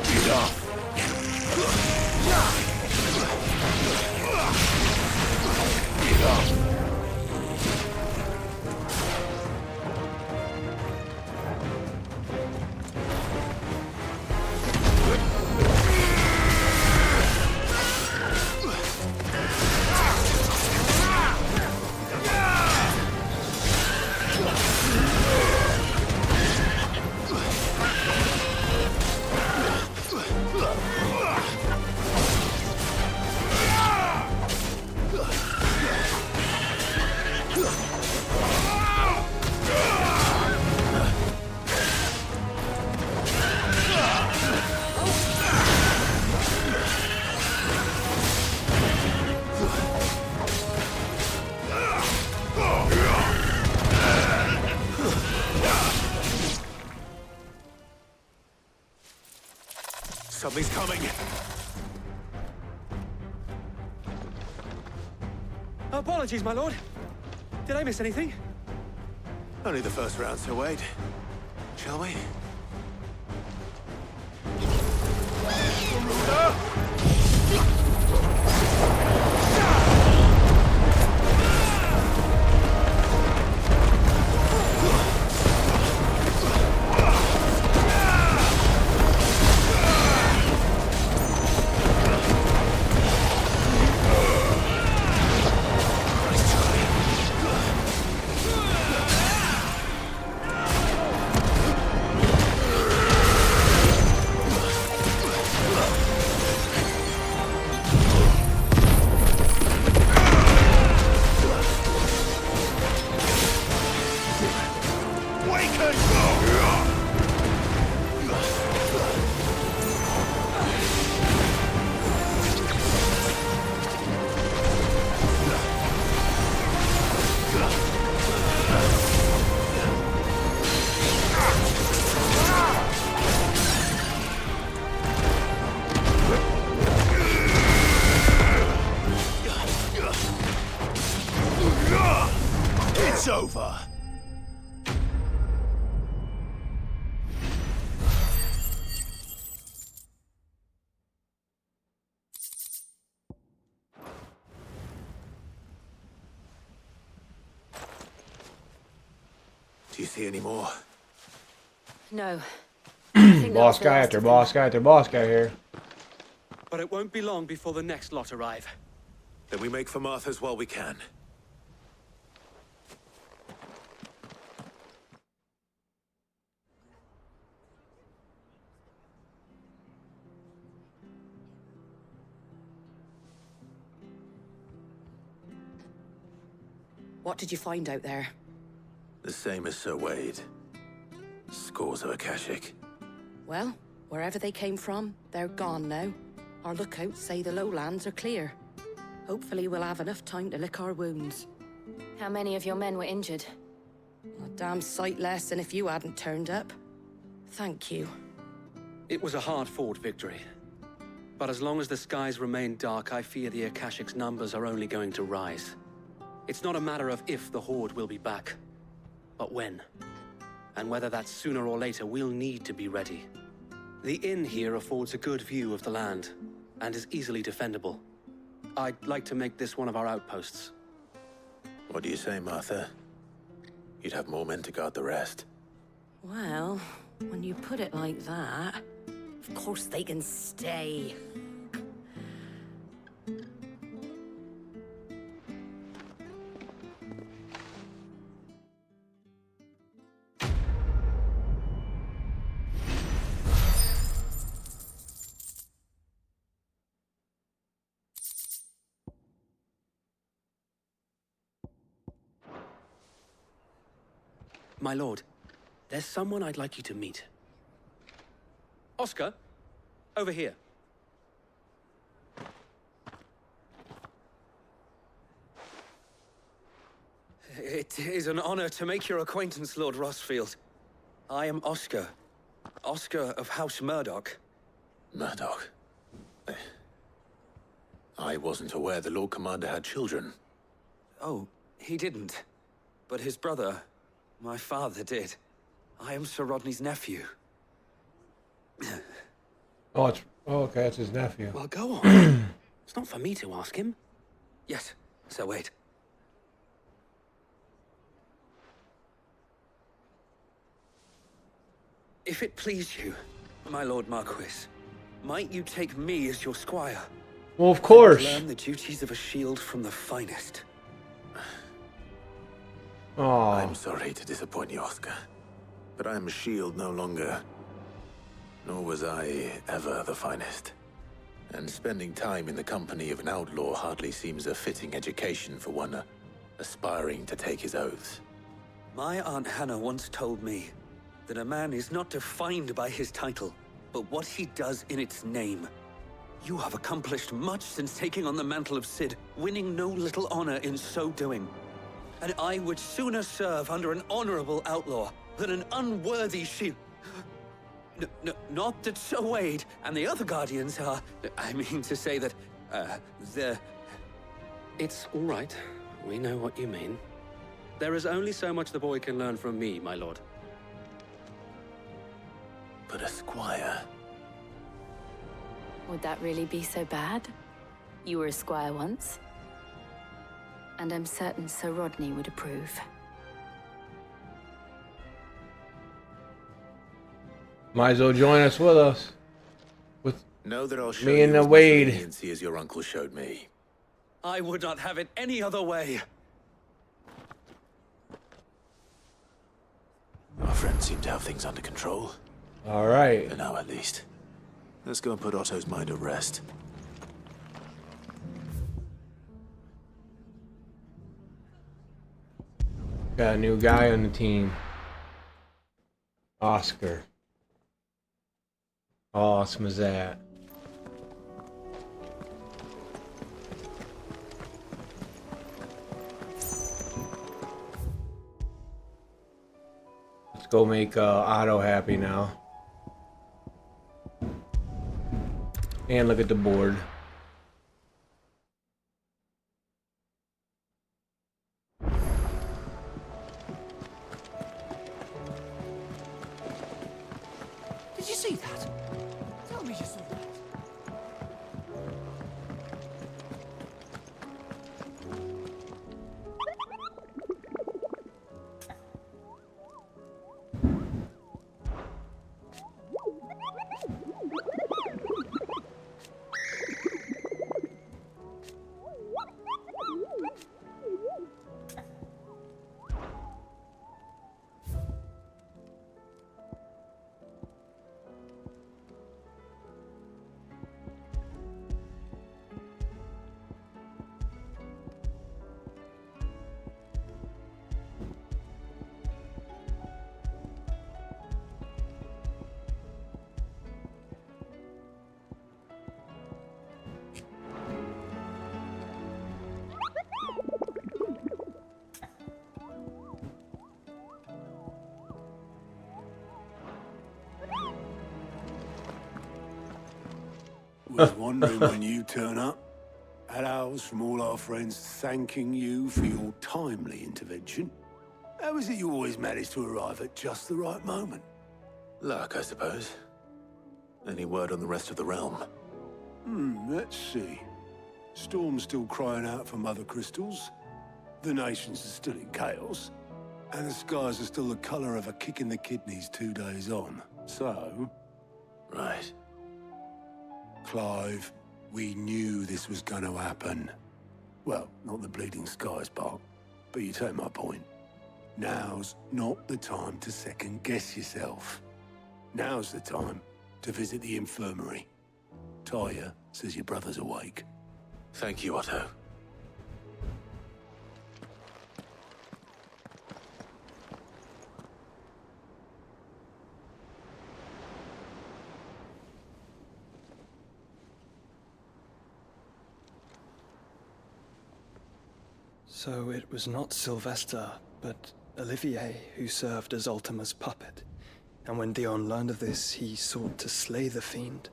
Get off. Get off. Something's coming. Apologies, my lord. Did I miss anything? Only the first round, so wait. Shall we? It's over. Do you see any more? No. Boss guy after boss guy after boss guy here. But it won't be long before the next lot arrive. Then we make for Martha's while we can. What did you find out there? The same as Sir Wade. Scores of Akashic. Well, wherever they came from, they're gone now. Our lookouts say the lowlands are clear. Hopefully we'll have enough time to lick our wounds. How many of your men were injured? A damn sight less than if you hadn't turned up. Thank you. It was a hard-fought victory. But as long as the skies remain dark, I fear the Akashic's numbers are only going to rise. It's not a matter of if the Horde will be back, but when. And whether that's sooner or later, we'll need to be ready. The inn here affords a good view of the land, and is easily defendable. I'd like to make this one of our outposts. What do you say, Martha? You'd have more men to guard the rest. Well, when you put it like that, of course they can stay. My lord, there's someone I'd like you to meet. Oscar, over here. It is an honor to make your acquaintance, Lord Rossfield. I am Oscar. Oscar of House Murdoch. Murdoch? I wasn't aware the Lord Commander had children. Oh, he didn't. But his brother, my father, did. I am Sir Rodney's nephew. Oh, okay, it's his nephew. Well, go on. It's not for me to ask him. Yes, Sir Wade. If it please you, my Lord Marquis, might you take me as your squire? Well, of course. Learn the duties of a shield from the finest. Oh. I'm sorry to disappoint you, Oscar. But I am a shield no longer. Nor was I ever the finest. And spending time in the company of an outlaw hardly seems a fitting education for one aspiring to take his oaths. My Aunt Hannah once told me that a man is not defined by his title, but what he does in its name. You have accomplished much since taking on the mantle of Cid, winning no little honor in so doing. And I would sooner serve under an honorable outlaw than an unworthy shield. Not that Sir Wade and the other Guardians are... I mean to say that, they're... It's all right. We know what you mean. There is only so much the boy can learn from me, my lord. But a squire... Would that really be so bad? You were a squire once. And I'm certain Sir Rodney would approve. Might as well join us with us. With know that I'll show me you and as much Wade. leniency as your uncle showed me. I would not have it any other way. Our friends seem to have things under control. All right. For now, at least. Let's go and put Otto's mind at rest. Got a new guy on the team. Oscar. How awesome is that? Let's go make Otto happy now. And look at the board. Did you see that? Tell me you saw that. Was wondering when you turn up. Had owls from all our friends thanking you for your timely intervention. How is it you always manage to arrive at just the right moment? Luck, I suppose. Any word on the rest of the realm? Let's see. Storm's still crying out for mother crystals. The nations are still in chaos. And the skies are still the colour of a kick in the kidneys 2 days on. So... Right. Clive, we knew this was going to happen. Well, not the bleeding skies part, but you take my point. Now's not the time to second-guess yourself. Now's the time to visit the infirmary. Talia says your brother's awake. Thank you, Otto. So it was not Sylvester, but Olivier who served as Ultima's puppet. And when Dion learned of this, he sought to slay the fiend.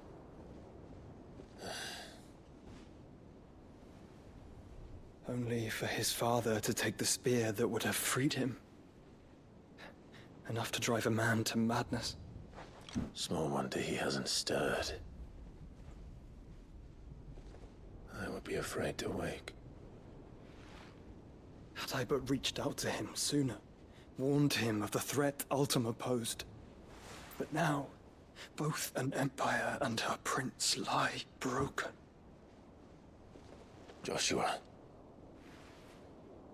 Only for his father to take the spear that would have freed him. Enough to drive a man to madness. Small wonder he hasn't stirred. I would be afraid to wake. Had I but reached out to him sooner, warned him of the threat Ultima posed. But now, both an empire and her prince lie broken. Joshua,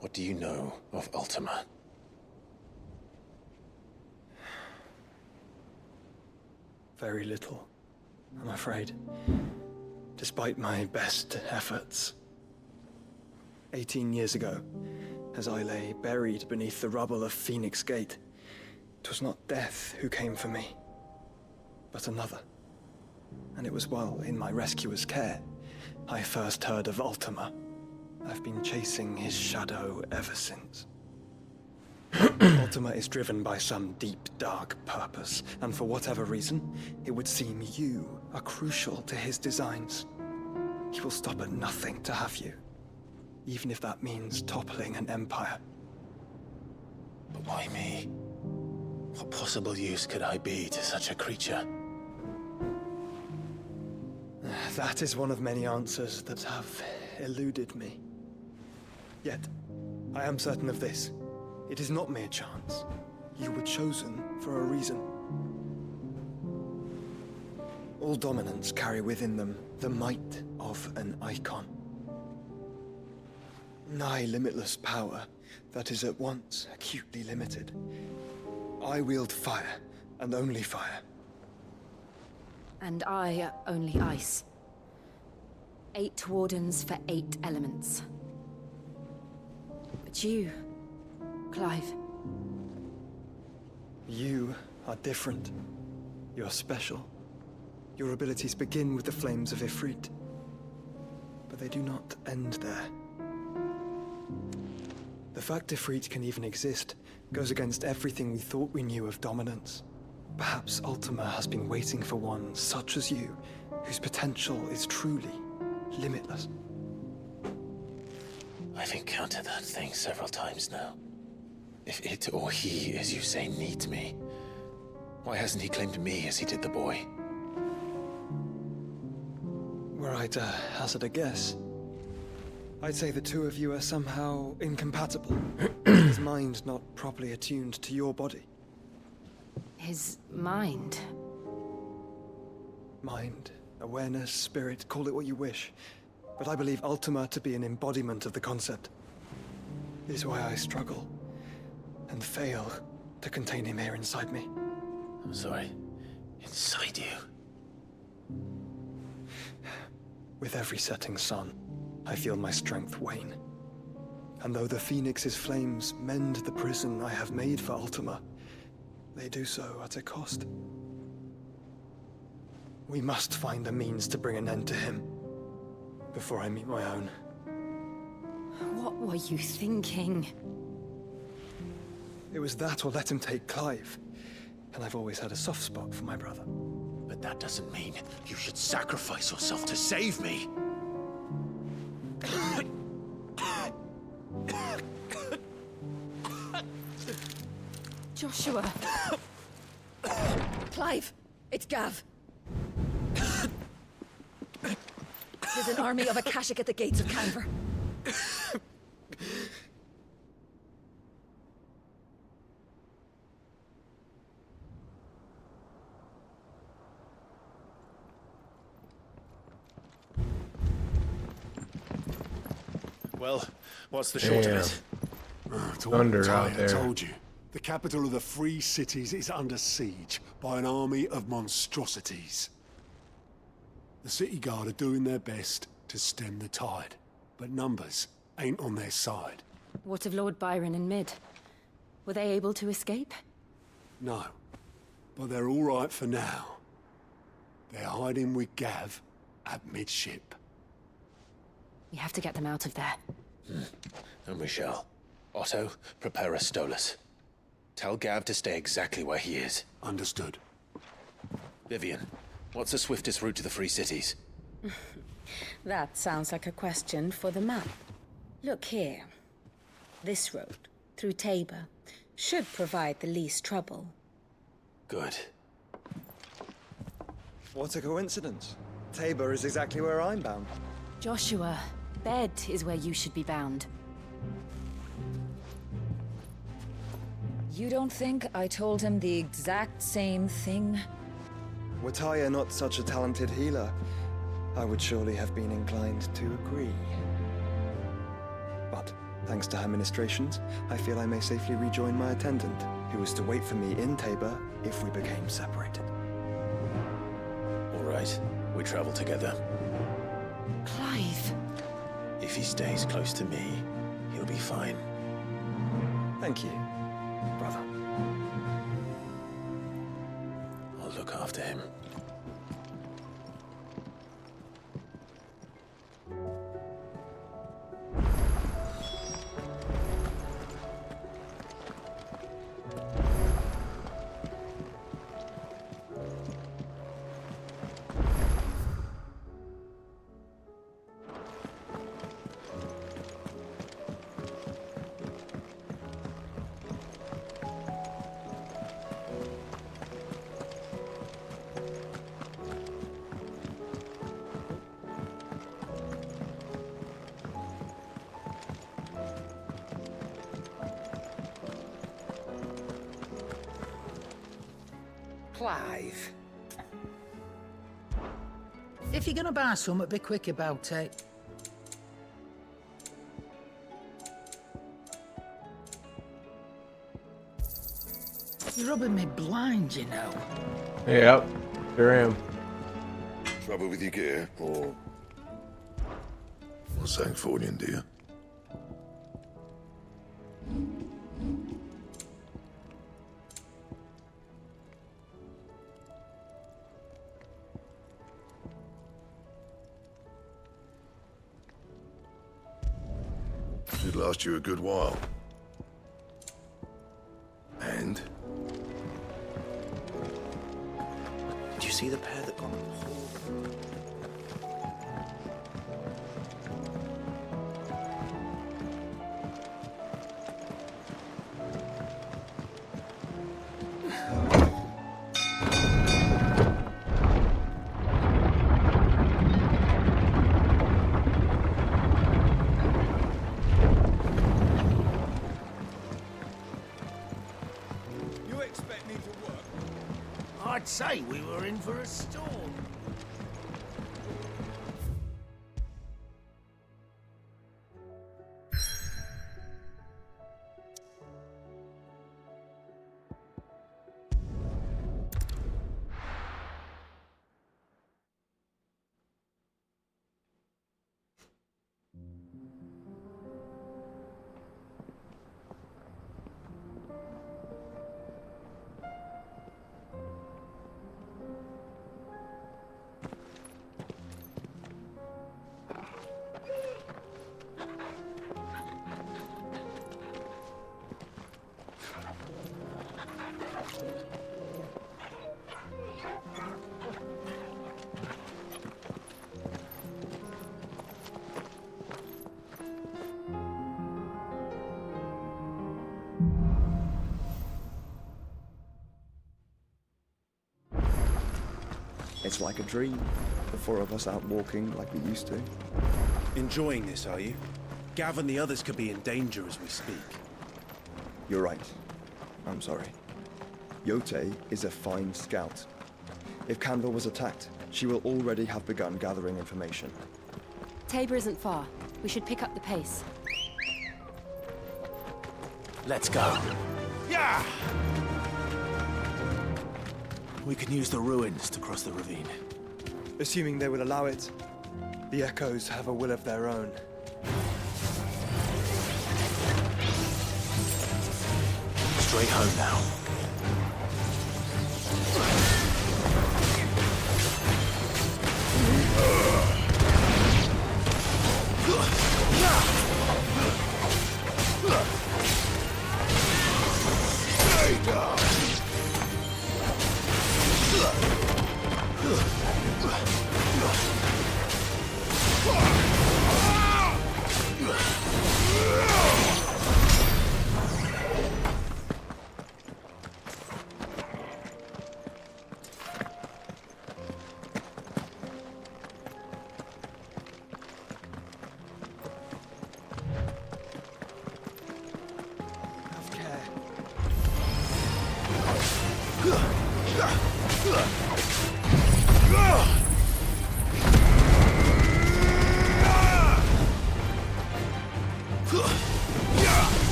what do you know of Ultima? Very little, I'm afraid. Despite my best efforts. 18 years ago, as I lay buried beneath the rubble of Phoenix Gate, 'twas not death who came for me, but another. And it was while in my rescuer's care, I first heard of Ultima. I've been chasing his shadow ever since. Ultima is driven by some deep, dark purpose, and for whatever reason, it would seem you are crucial to his designs. He will stop at nothing to have you, even if that means toppling an empire. But why me? What possible use could I be to such a creature? That is one of many answers that have eluded me. Yet, I am certain of this. It is not mere chance. You were chosen for a reason. All dominants carry within them the might of an icon. Nigh limitless power that is at once acutely limited. I wield fire, and only fire. And I only ice. 8 wardens for 8 elements. But you, Clive. You are different. You're special. Your abilities begin with the flames of Ifrit. But they do not end there. The fact Ifrit can even exist goes against everything we thought we knew of dominance. Perhaps Ultima has been waiting for one such as you, whose potential is truly limitless. I've encountered that thing several times now. If it or he, as you say, needs me, why hasn't he claimed me as he did the boy? Were I to hazard a guess, I'd say the two of you are somehow incompatible. His mind not properly attuned to your body. His mind? Mind, awareness, spirit, call it what you wish. But I believe Ultima to be an embodiment of the concept. It is why I struggle and fail to contain him here inside me. I'm sorry. Inside you? With every setting sun, I feel my strength wane. And though the Phoenix's flames mend the prison I have made for Ultima, they do so at a cost. We must find a means to bring an end to him before I meet my own. What were you thinking? It was that or let him take Clive. And I've always had a soft spot for my brother. But that doesn't mean you should sacrifice yourself to save me. Joshua. Clive, it's Gav. There's an army of Akashic at the gates of Canver. Well, what's the short of it? Thunder out there. I told you. The capital of the Free Cities is under siege by an army of monstrosities. The City Guard are doing their best to stem the tide, but numbers ain't on their side. What of Lord Byron and Mid? Were they able to escape? No, but they're all right for now. They're hiding with Gav at midship. We have to get them out of there. And we shall. Otto, prepare a Stolas. Tell Gav to stay exactly where he is. Understood. Vivian, what's the swiftest route to the Free Cities? That sounds like a question for the map. Look here. This road, through Tabor, should provide the least trouble. Good. What a coincidence. Tabor is exactly where I'm bound. Joshua, bed is where you should be bound. You don't think I told him the exact same thing? Were Tyr not such a talented healer, I would surely have been inclined to agree. But, thanks to her ministrations, I feel I may safely rejoin my attendant, who was to wait for me in Tabor if we became separated. All right, we travel together. Clive. If he stays close to me, he'll be fine. Thank you, brother. I'll look after him. Clive. If you're gonna buy something, be quick about it. You're rubbing me blind, you know. Yep, sure am. Trouble with your gear, or Sangfordian, do you? Should last you a good while. And? Do you see the pair that got You expect me to work? I'd say we were in for a storm. It's like a dream. The four of us out walking like we used to. enjoying this, are you? Gav and the others could be in danger as we speak. You're right. I'm sorry. Yote is a fine scout. If Canville was attacked, she will already have begun gathering information. Tabor isn't far. We should pick up the pace. Let's go. Yeah! We can use the ruins to cross the ravine. Assuming they will allow it, the Echoes have a will of their own. Straight home now.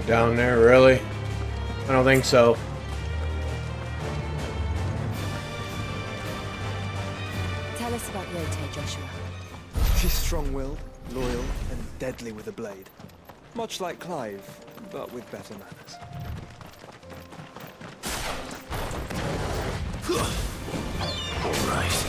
Down there, really? I don't think so. Tell us about Yote, Joshua. She's strong-willed, loyal, and deadly with a blade. Much like Clive, but with better manners. All right.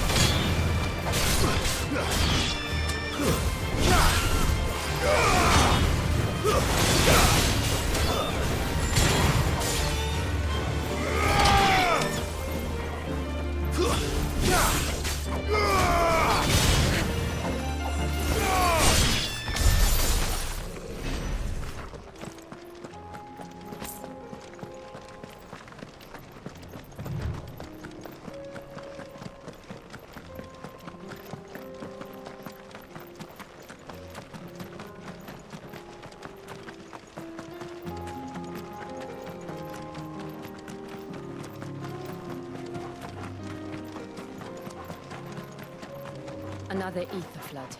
Another ether flood.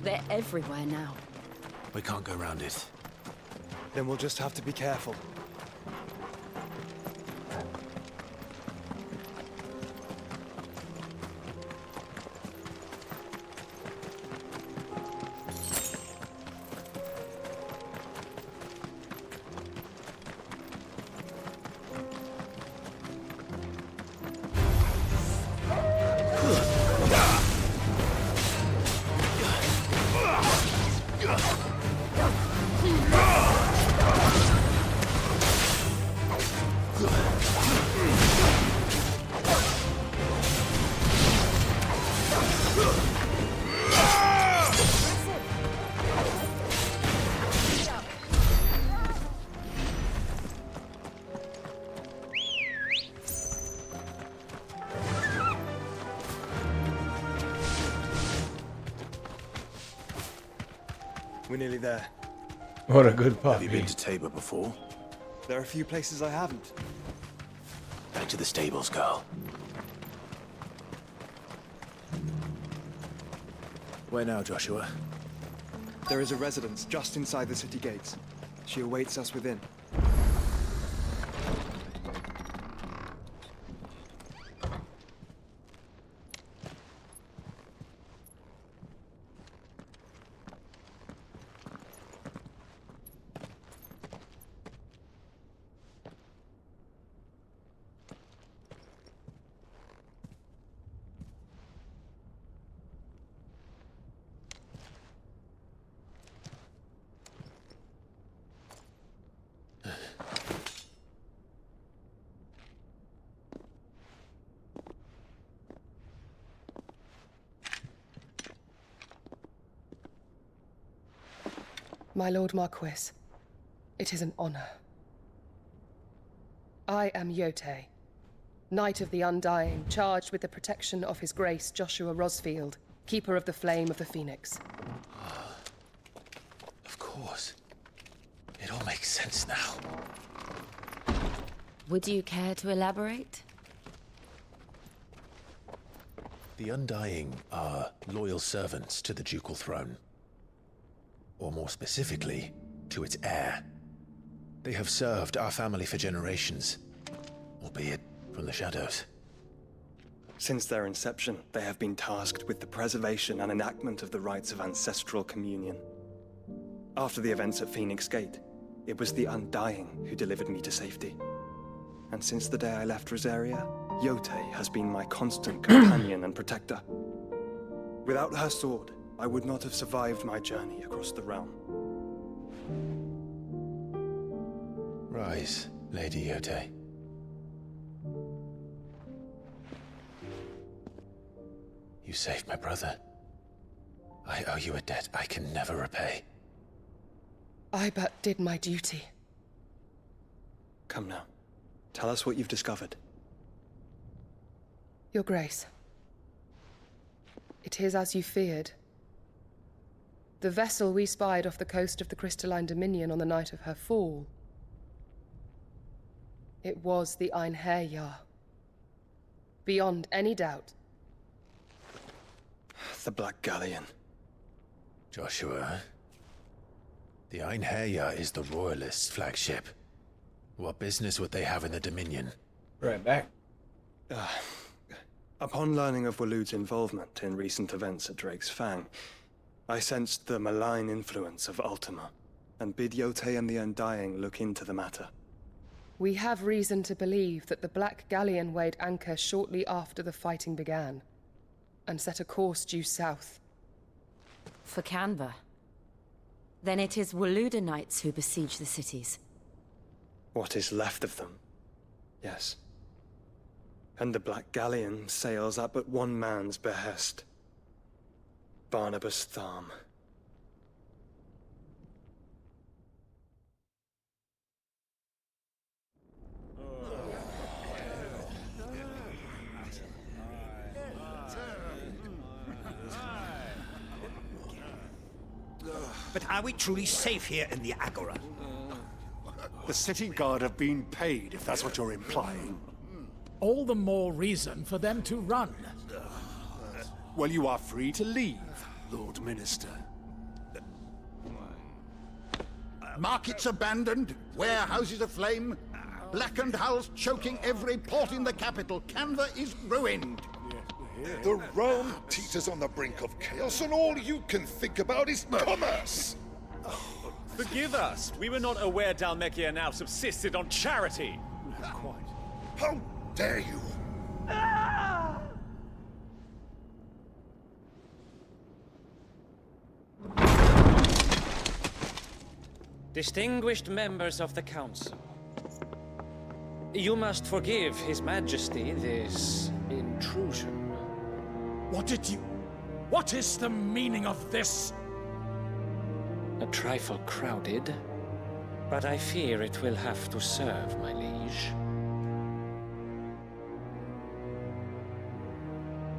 They're everywhere now. We can't go around it. Then we'll just have to be careful. We're nearly there. What a good puppy. Have you been to Tabor before? There are a few places I haven't. Back to the stables, girl. Where now, Joshua? There is a residence just inside the city gates. She awaits us within. My Lord Marquis, it is an honor. I am Yote, Knight of the Undying, charged with the protection of His Grace Joshua Rosfield, Keeper of the Flame of the Phoenix. Of course. It all makes sense now. Would you care to elaborate? The Undying are loyal servants to the ducal throne. or more specifically, to its heir. They have served our family for generations, albeit from the shadows. Since their inception, they have been tasked with the preservation and enactment of the rites of ancestral communion. After the events at Phoenix Gate, it was the Undying who delivered me to safety. And since the day I left Rosaria, Yotei has been my constant companion and protector. Without her sword, I would not have survived my journey across the realm. Rise, Lady Yotei. You saved my brother. I owe you a debt I can never repay. I but did my duty. Come now. Tell us what you've discovered. Your Grace. It is as you feared. The vessel we spied off the coast of the Crystalline Dominion on the night of her fall. It was the Einherjar. Beyond any doubt. The Black Galleon. Joshua, the Einherjar is the Royalists' flagship. What business would they have in the Dominion? Right back. Upon learning of Waloed's involvement in recent events at Drake's Fang, I sensed the malign influence of Ultima, and bid Yotei and the Undying look into the matter. We have reason to believe that the Black Galleon weighed anchor shortly after the fighting began, and set a course due south. For Canva. Then it is Waloeda Knights who besiege the cities. What is left of them? Yes. And the Black Galleon sails at but one man's behest. Barnabas Tharm. But are we truly safe here in the Agora? The city guard have been paid, if that's what you're implying. All the more reason for them to run. Well, you are free to leave, Lord Minister. Markets abandoned, warehouses aflame, blackened hulls choking every port in the capital. Canva is ruined. The realm teeters on the brink of chaos, and all you can think about is commerce! Forgive us. We were not aware Dhalmekia now subsisted on charity. Quite. How dare you? Distinguished members of the Council, you must forgive His Majesty this intrusion. What is the meaning of this? A trifle crowded, but I fear it will have to serve, my liege.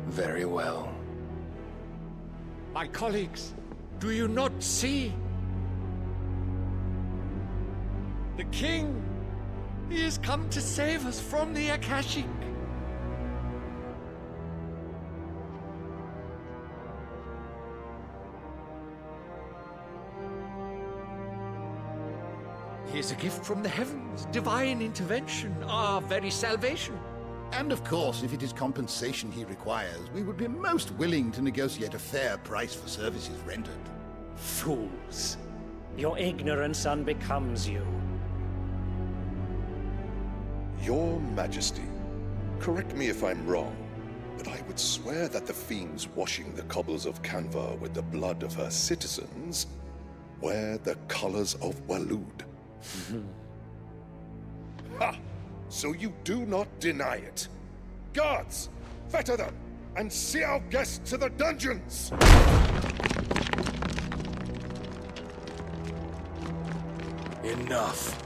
Very well. My colleagues, do you not see? The king! He has come to save us from the Akashic! He is a gift from the heavens, divine intervention, our very salvation. And of course, if it is compensation he requires, we would be most willing to negotiate a fair price for services rendered. Fools. Your ignorance unbecomes you. Your Majesty, correct me if I'm wrong, but I would swear that the fiends washing the cobbles of Canva with the blood of her citizens wear the colors of Waloed. Ha! So you do not deny it. Guards, fetter them, and see our guests to the dungeons! Enough.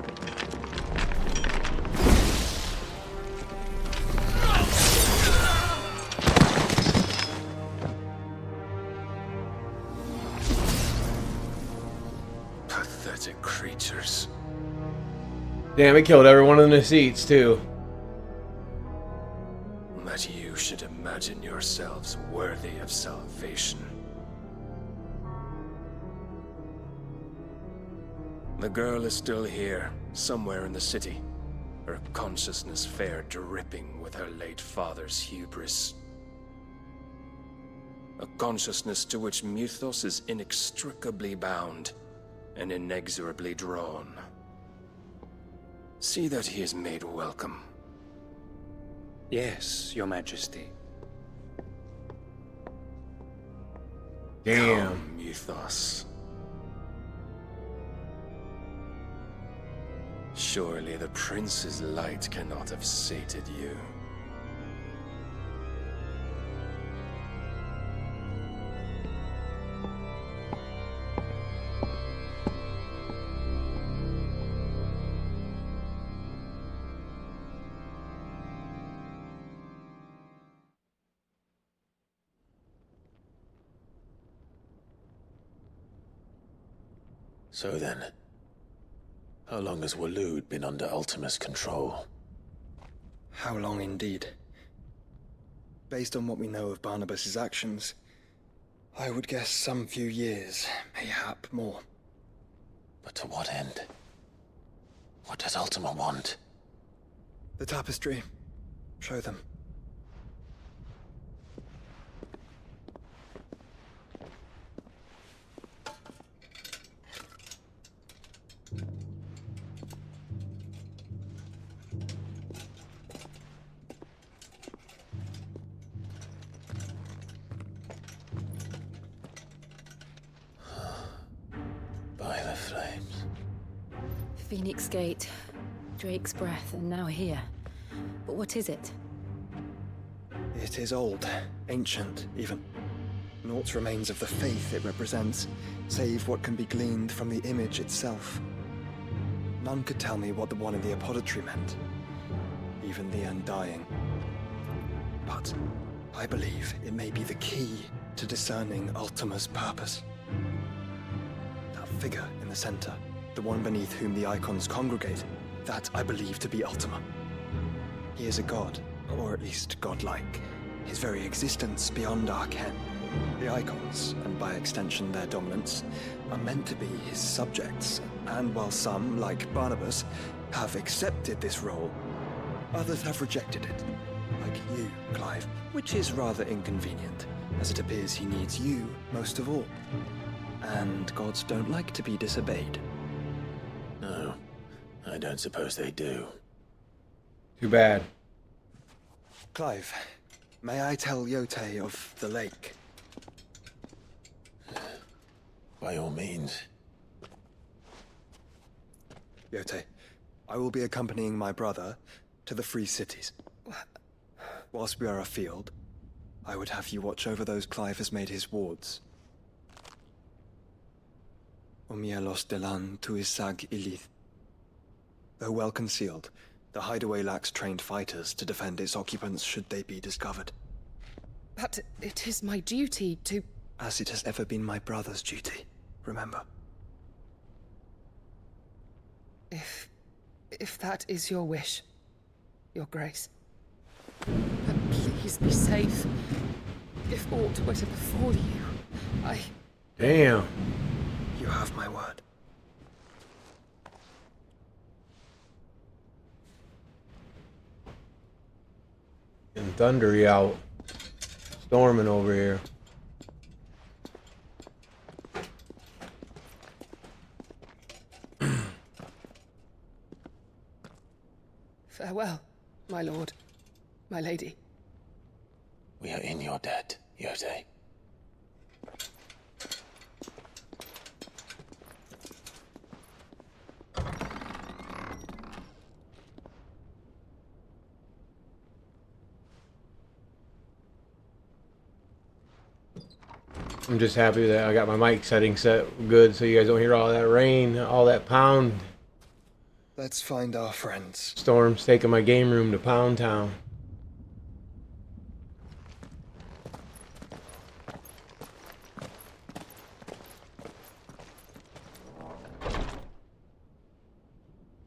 Pathetic creatures. Damn, it killed everyone in the seats, too. That you should imagine yourselves worthy of salvation. The girl is still here, somewhere in the city. Her consciousness fair dripping with her late father's hubris. A consciousness to which Mythos is inextricably bound and inexorably drawn. See that he is made welcome. Yes, Your Majesty. Damn. Come, Mythos. Surely the prince's light cannot have sated you. So then, how long has Waloed been under Ultima's control? How long indeed? Based on what we know of Barnabas's actions, I would guess some few years, mayhap more. But to what end? What does Ultima want? The tapestry. Show them. By the flames. Phoenix Gate, Drake's Breath, and now here. But what is it? It is old, ancient, even. Naught remains of the faith it represents, save what can be gleaned from the image itself. None could tell me what the one in the apothecary meant, even the Undying. But I believe it may be the key to discerning Ultima's purpose. That figure in the center, the one beneath whom the icons congregate, that I believe to be Ultima. He is a god, or at least godlike. His very existence beyond our ken. The icons, and by extension their dominance, are meant to be his subjects, and while some, like Barnabas, have accepted this role, others have rejected it. Like you, Clive, which is rather inconvenient, as it appears he needs you most of all. And gods don't like to be disobeyed. No, I don't suppose they do. Too bad. Clive, may I tell Yote of the lake? By all means. Yote, I will be accompanying my brother to the Free Cities. Whilst we are afield, I would have you watch over those Clive has made his wards. Omielos delan tu isag ilith. Though well concealed, the hideaway lacks trained fighters to defend its occupants should they be discovered. But it is my duty to... As it has ever been my brother's duty, remember. If that is your wish, Your Grace. But please be safe. If aught were to befall you, Damn. You have my word. And thundery out. Storming over here. Farewell, my lord, my lady. We are in your debt, Yote. I'm just happy that I got my mic setting set good so you guys don't hear all that rain, all that pound. Let's find our friends. Storm's taking my game room to Pound Town.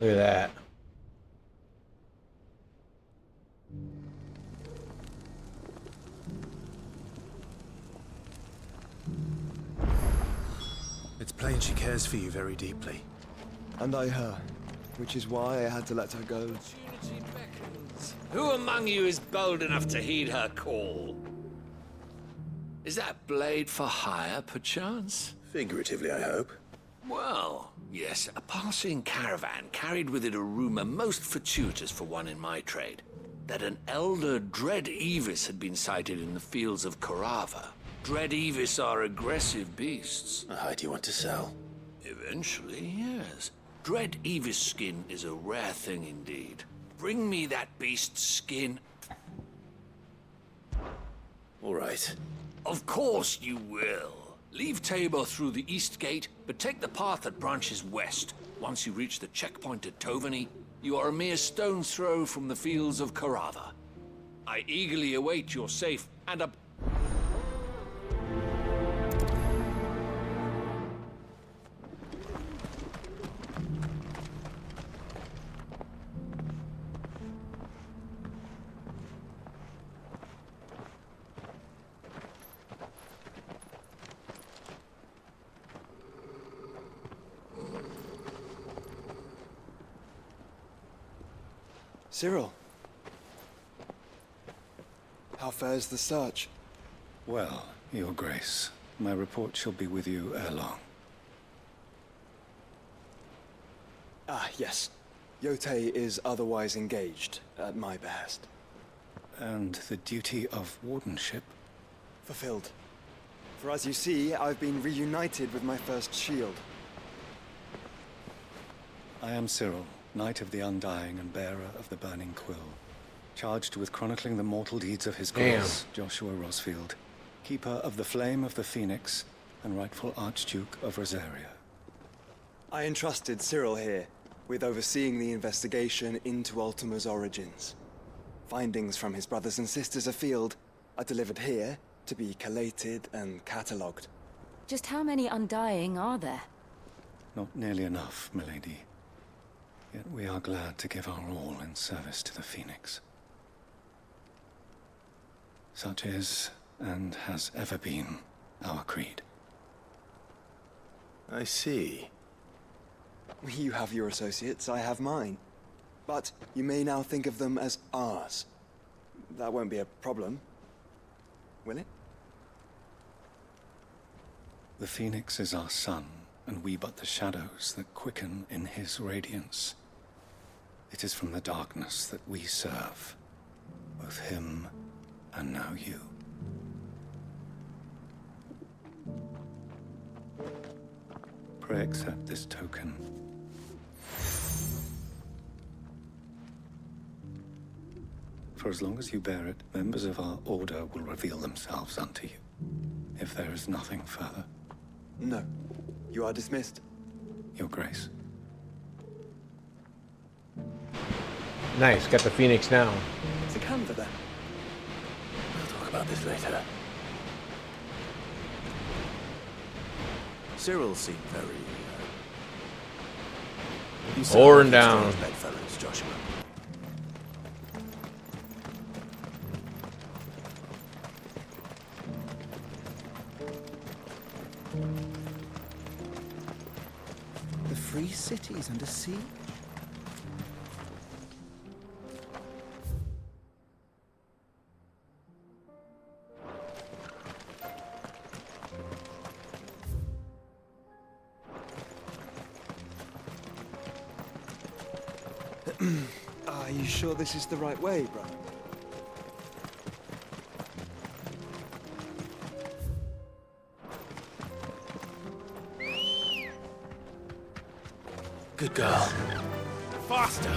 Look at that. It's plain she cares for you very deeply. And I her, which is why I had to let her go. Who among you is bold enough to heed her call? Is that blade for hire, perchance? Figuratively, I hope. Well, yes, a passing caravan carried with it a rumor most fortuitous for one in my trade, that an elder Dread Evis had been sighted in the fields of Corava. Dread Evis are aggressive beasts. A hide you want to sell? Eventually, yes. Dread Evis skin is a rare thing indeed. Bring me that beast's skin. All right. Of course you will. Leave Tabor through the east gate, but take the path that branches west. Once you reach the checkpoint at Tovany, you are a mere stone's throw from the fields of Corava. I eagerly await your safe and a... Cyril. How fares the search? Well, Your Grace, my report shall be with you ere long. Ah, yes. Yotei is otherwise engaged, at my behest. And the duty of wardenship? Fulfilled. For as you see, I've been reunited with my first shield. I am Cyril, Knight of the Undying and bearer of the Burning Quill, charged with chronicling the mortal deeds of his grace, Joshua Rosfield, keeper of the Flame of the Phoenix and rightful Archduke of Rosaria. I entrusted Cyril here with overseeing the investigation into Ultima's origins. Findings from his brothers and sisters afield are delivered here to be collated and catalogued. Just how many Undying are there? Not nearly enough, milady. Yet we are glad to give our all in service to the Phoenix. Such is, and has ever been, our creed. I see. You have your associates, I have mine. But you may now think of them as ours. That won't be a problem, will it? The Phoenix is our sun, and we but the shadows that quicken in his radiance. It is from the darkness that we serve, both him and now you. Pray accept this token. For as long as you bear it, members of our order will reveal themselves unto you, if there is nothing further. No. You are dismissed. Your Grace. Nice, got the Phoenix now. It's a Canva then. We'll talk about this later. Cyril seemed very... Born down. Bedfellows, Joshua. The free city is under siege. Are you sure this is the right way, brother? Good girl. Faster!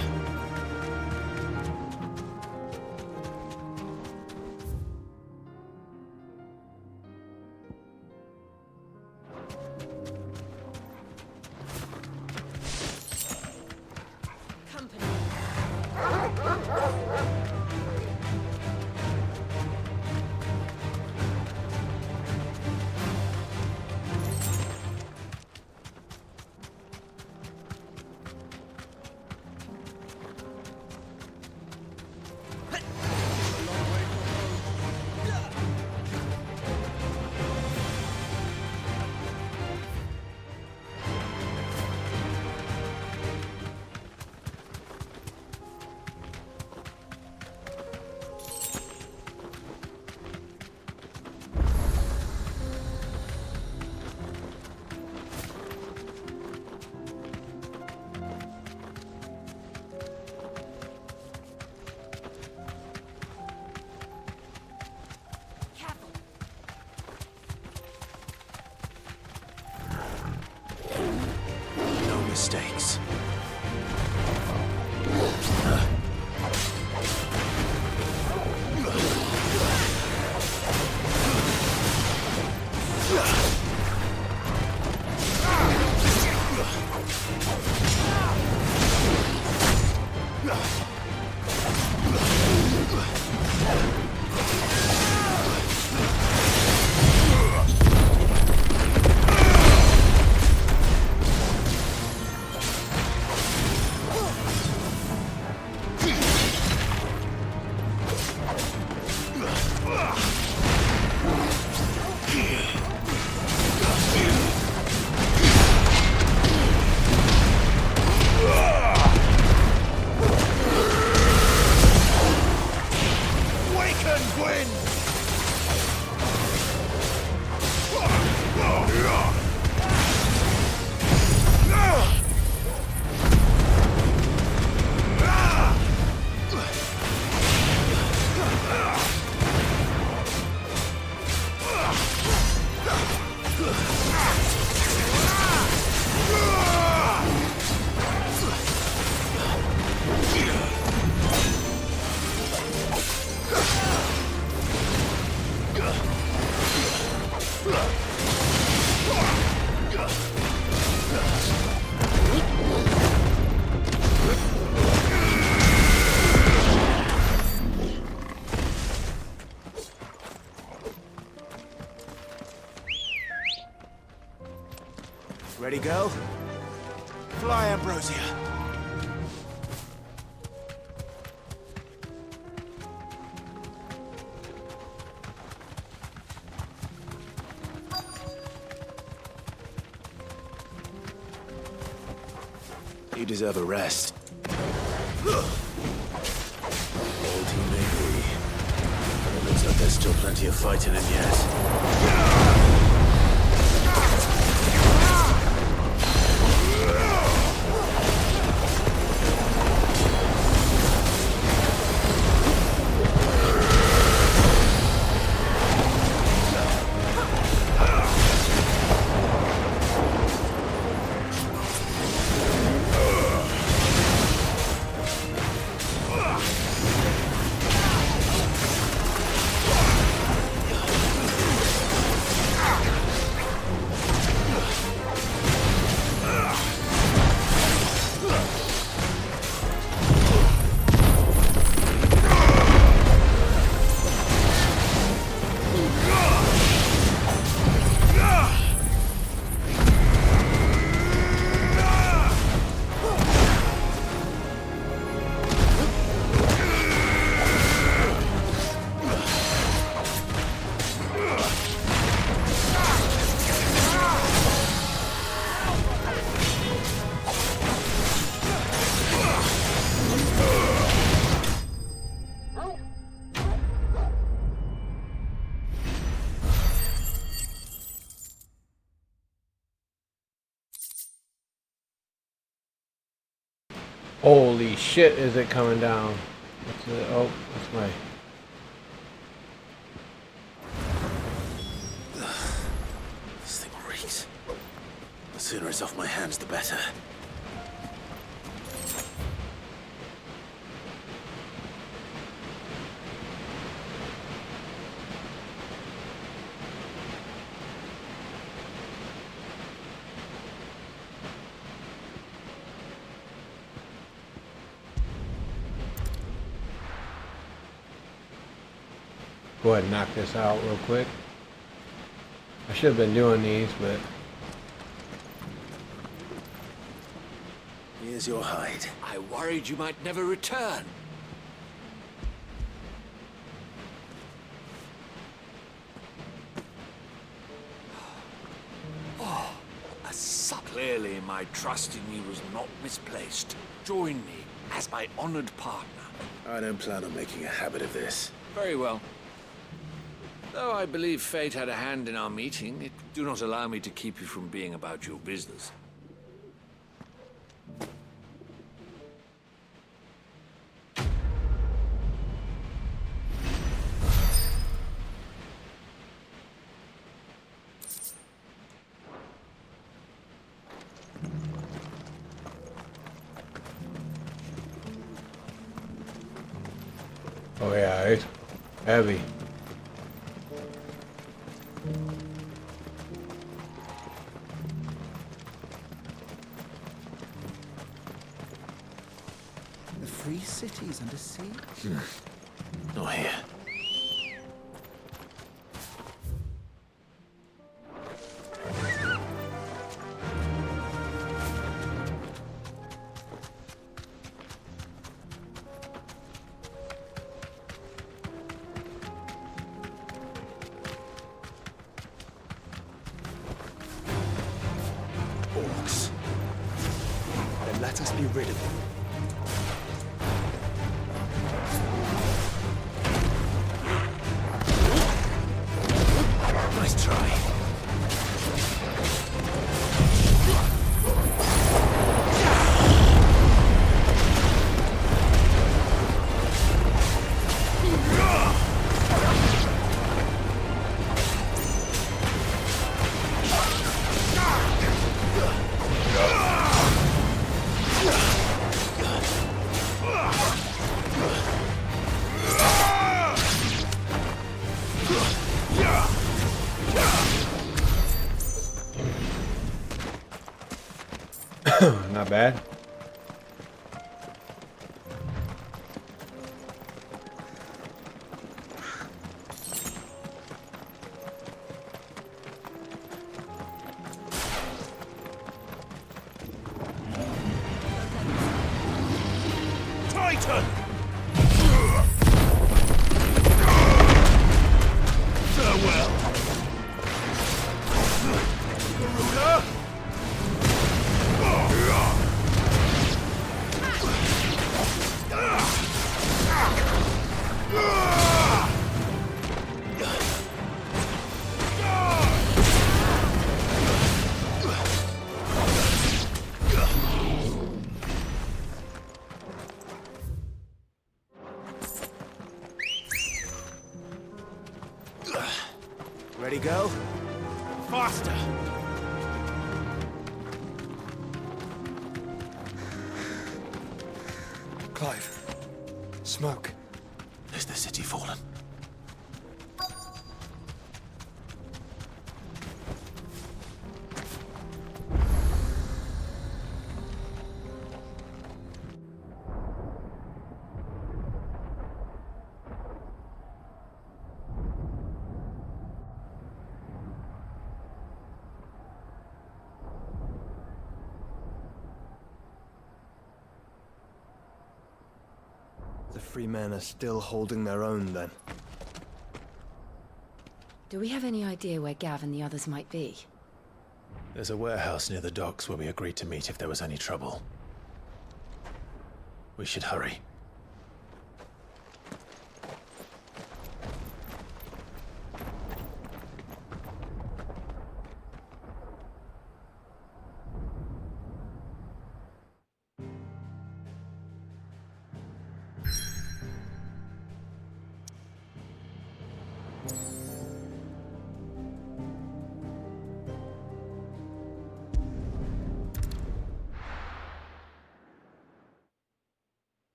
mistakes. Ready, go? Fly, Ambrosia. You deserve a rest. Old he may be, but it looks like there's still plenty of fighting in yet. Holy shit, is it coming down? What's it? Oh, that's my... This thing reeks. The sooner it's off my hands, the better. Go ahead and knock this out real quick. I should have been doing these, but... Here's your hide. I worried you might never return. Oh, clearly my trust in you was not misplaced. Join me as my honored partner. I don't plan on making a habit of this. Very well. Though I believe fate had a hand in our meeting, it do not allow me to keep you from being about your business. Oh yeah, it's heavy. The free cities under siege? Not here. Orcs. Then let us be rid of them. Nice try. Not bad. Titan! Farewell. Garuda! Ready, go? Faster! Clive. Smoke. Is the city fallen? The free men are still holding their own, then. Do we have any idea where Gav and the others might be? There's a warehouse near the docks where we agreed to meet if there was any trouble. We should hurry.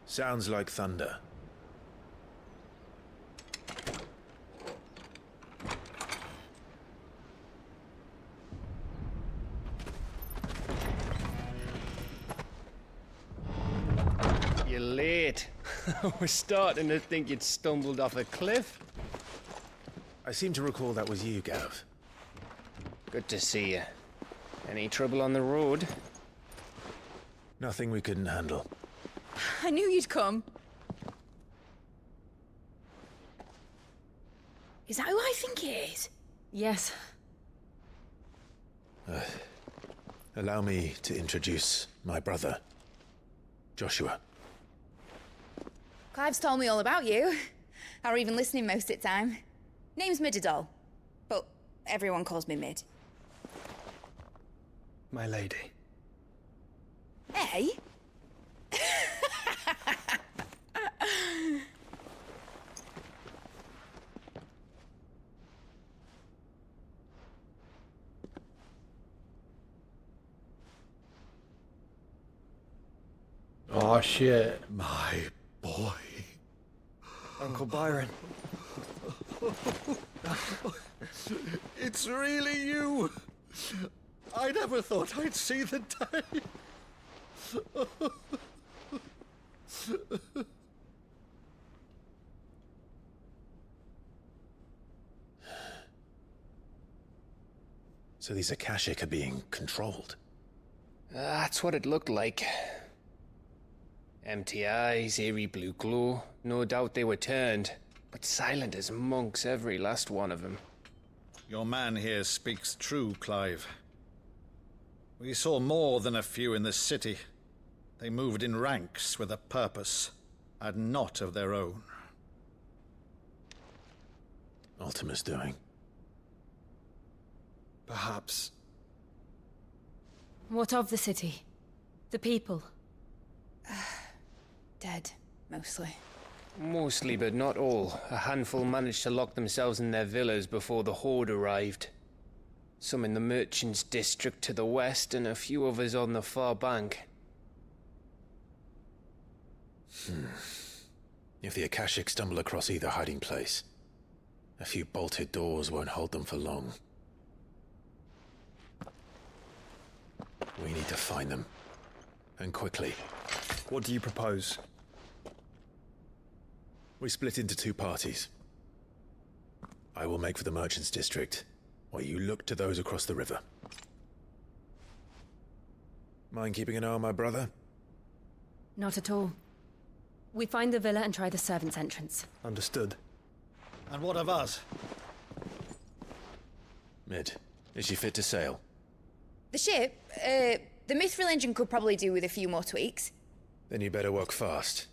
Sounds like thunder. You're late. We're starting to think you'd stumbled off a cliff. I seem to recall that was you, Gav. Good to see you. Any trouble on the road? Nothing we couldn't handle. I knew you'd come. Is that who I think it is? Yes. Allow me to introduce my brother, Joshua. Clive's told me all about you. Or even listening most of the time. Name's Mididol, but everyone calls me Mid. My lady. Hey? Oh shit. My boy. Uncle Byron. It's really you. I never thought I'd see the day. So these Akashic are being controlled. That's what it looked like. Empty eyes, eerie blue glow. No doubt they were turned, but silent as monks, every last one of them. Your man here speaks true, Clive. We saw more than a few in this city. They moved in ranks with a purpose, and not of their own. Ultima's doing. Perhaps. What of the city? The people? Dead, mostly. Mostly, but not all. A handful managed to lock themselves in their villas before the Horde arrived. Some in the Merchants' District to the west, and a few others on the far bank. If the Akashic stumble across either hiding place, a few bolted doors won't hold them for long. We need to find them. And quickly. What do you propose? We split into two parties. I will make for the Merchants' District, while you look to those across the river. Mind keeping an eye on my brother? Not at all. We find the villa and try the servants' entrance. Understood. And what of us? Mid, is she fit to sail? The ship, the Mithril engine could probably do with a few more tweaks. Then you better work fast.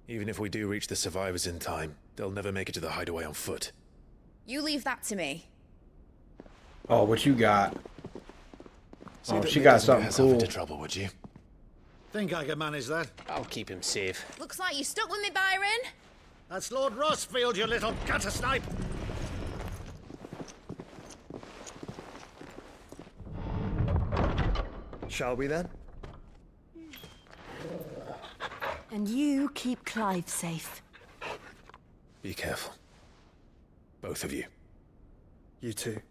Even if we do reach the survivors in time, they'll never make it to the hideaway on foot. You leave that to me. Oh, what you got? See Oh, that she Mid got doesn't get something herself cool. into trouble, would you? Think I can manage that? I'll keep him safe. Looks like you stuck with me, Byron. That's Lord Rossfield, you little gutter snipe! Shall we then? And you keep Clive safe. Be careful. Both of you. You too.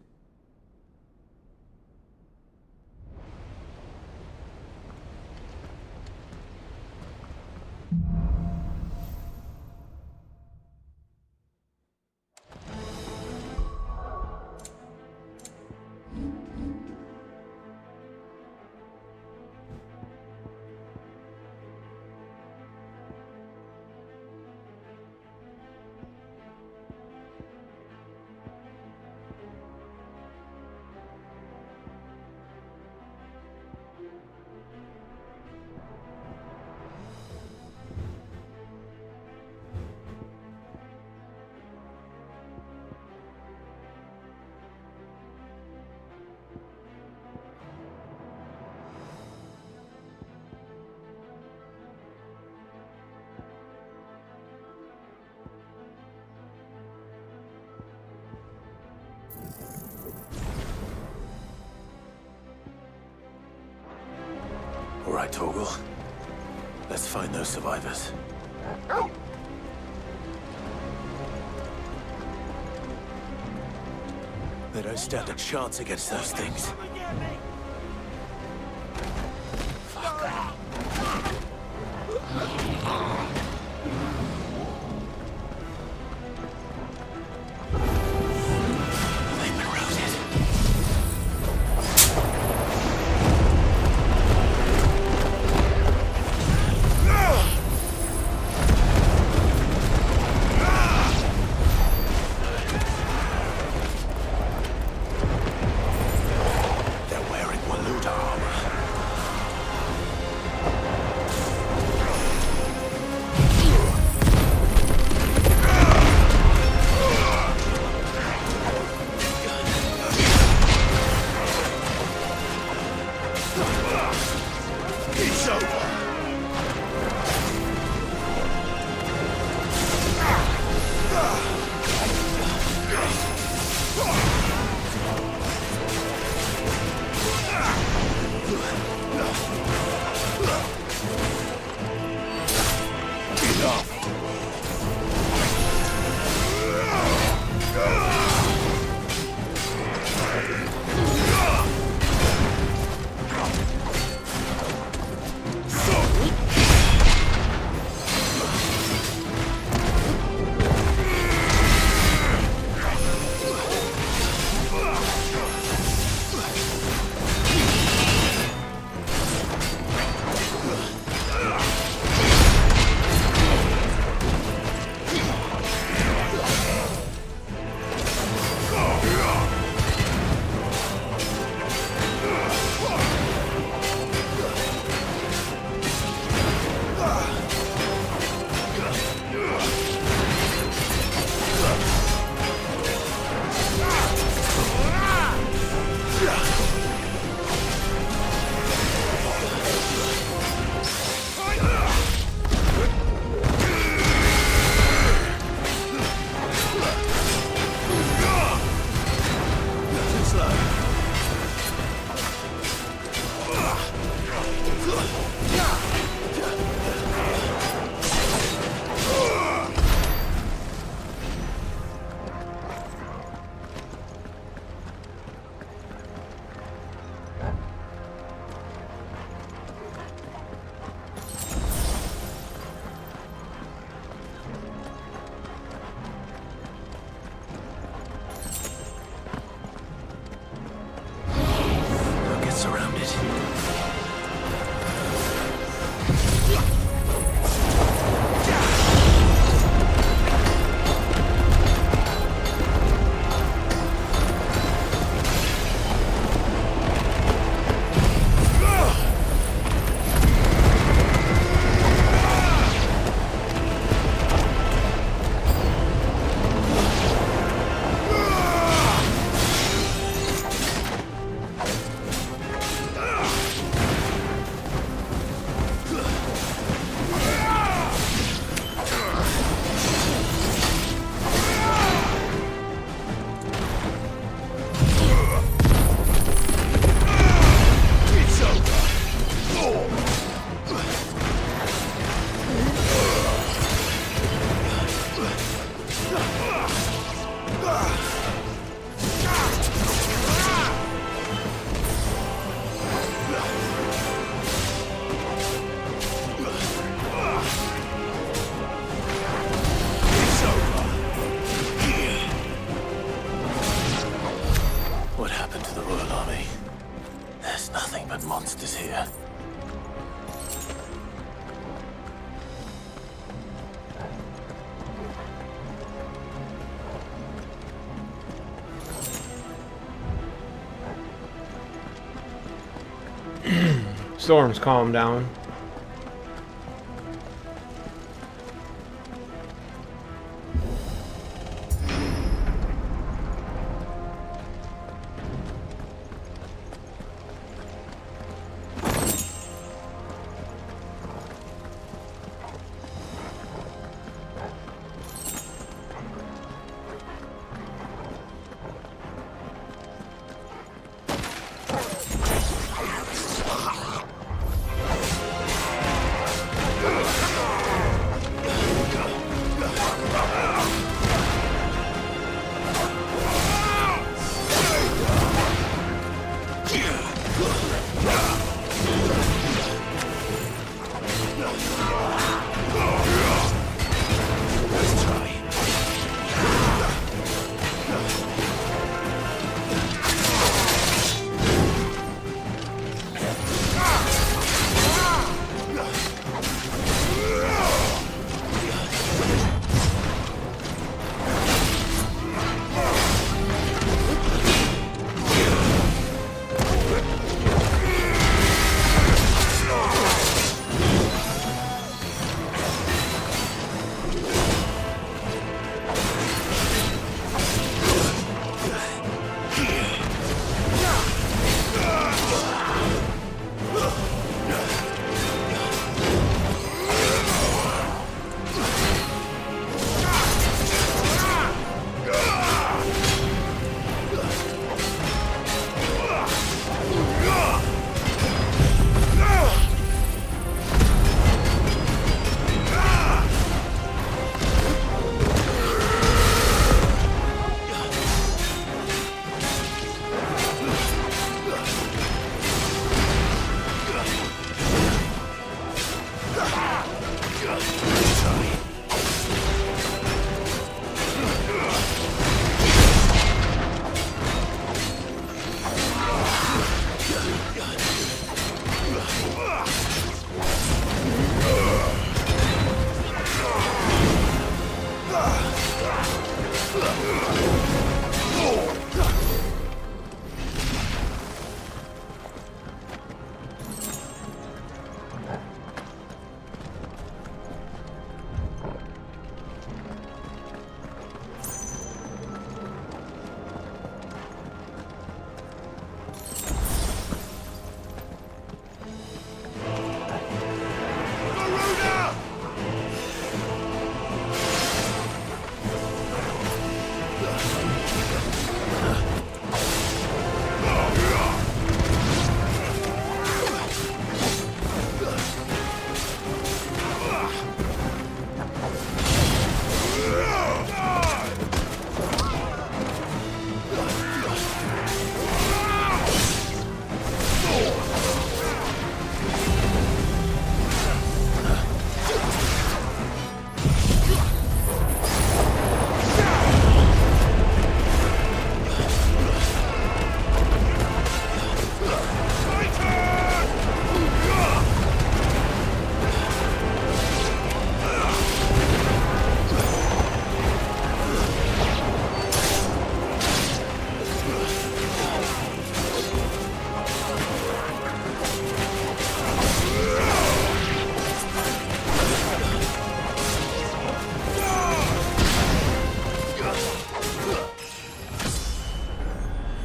All right, Torgal. Let's find those survivors. They don't stand a chance against those things. here. Storm's calmed down.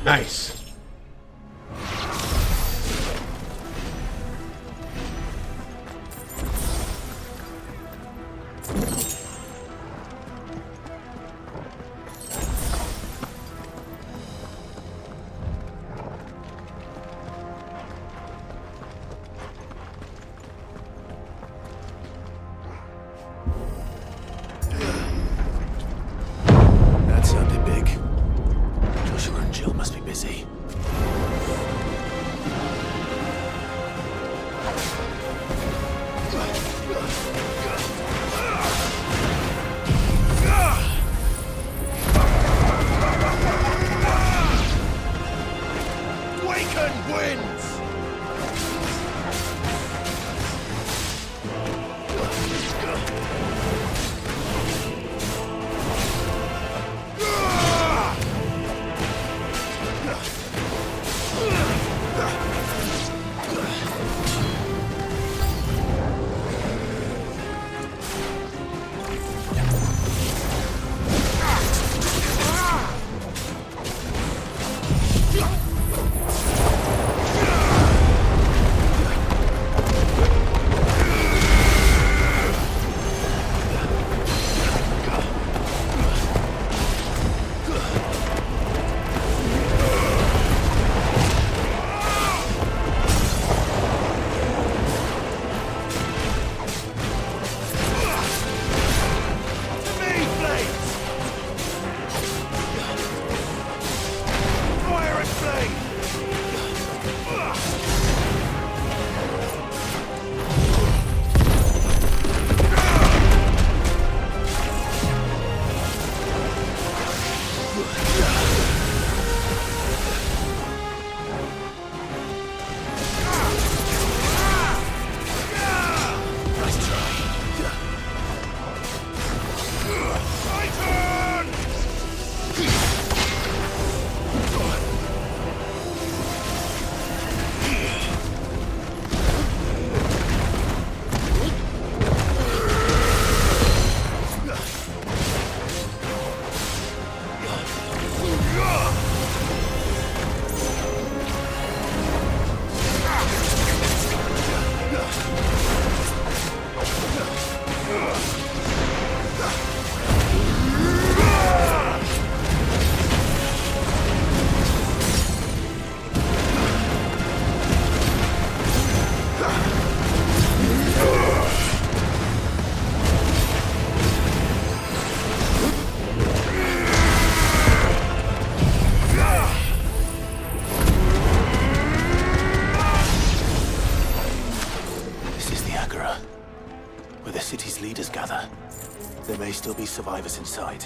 Nice. That sounded big. Joshua and Jill must be busy. Agora, where the city's leaders gather. There may still be survivors inside.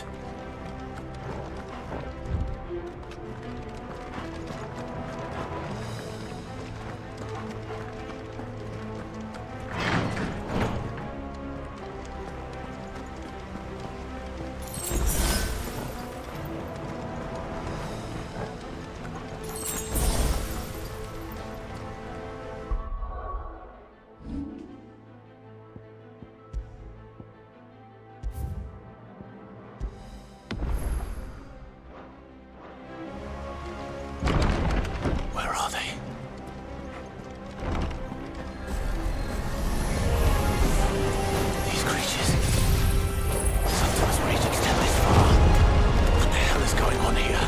Where are they? These creatures. Sometimes reach extend this far. What the hell is going on here?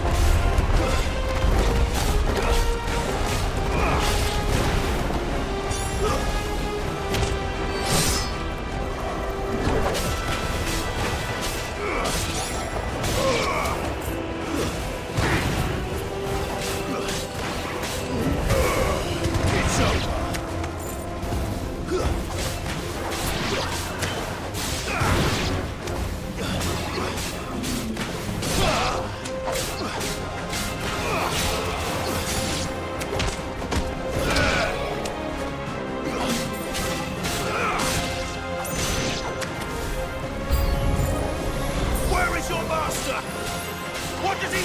It's over. Where is your master? What does he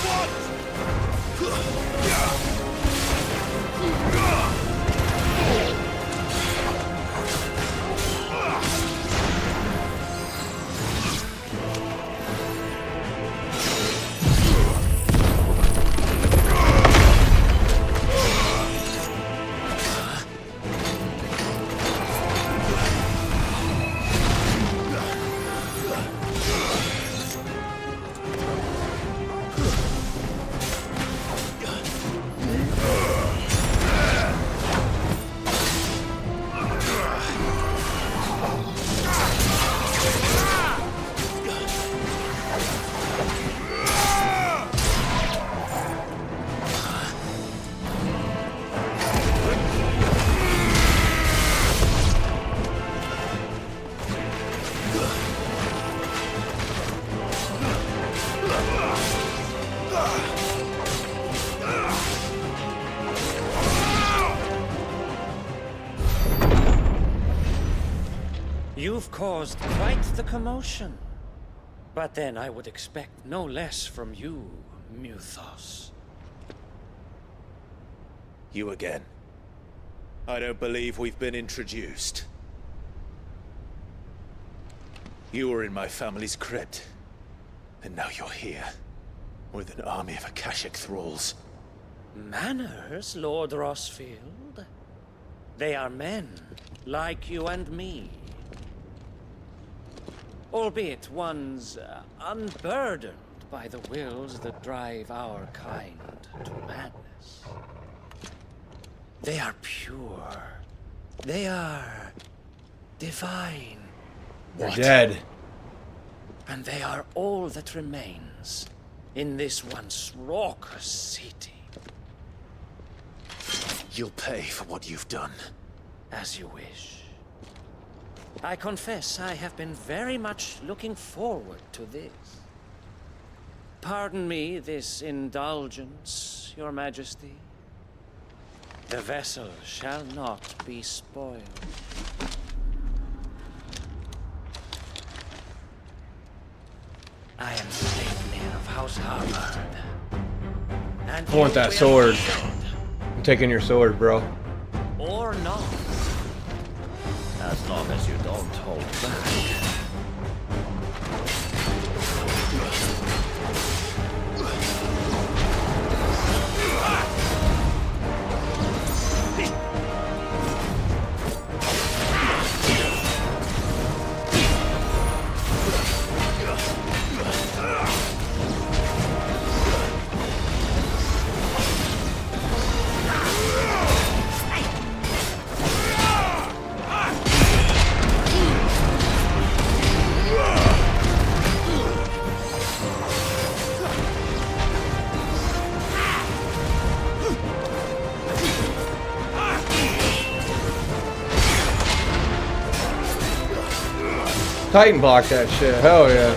You've caused quite the commotion. But then I would expect no less from you, Muthos. You again. I don't believe we've been introduced. You were in my family's crypt. And now you're here. With an army of Akashic thralls. Manners, Lord Rosfield? They are men, like you and me. Albeit ones unburdened by the wills that drive our kind to madness. They are pure. They are divine. They're dead. And they are all that remains in this once raucous city. You'll pay for what you've done. As you wish. I confess I have been very much looking forward to this. Pardon me this indulgence, Your Majesty. The vessel shall not be spoiled. I am Sleipnir of House Harvard. And I want that sword. I'm taking your sword, bro. Or not. As long as you don't hold back. Titan block that shit. Hell yeah.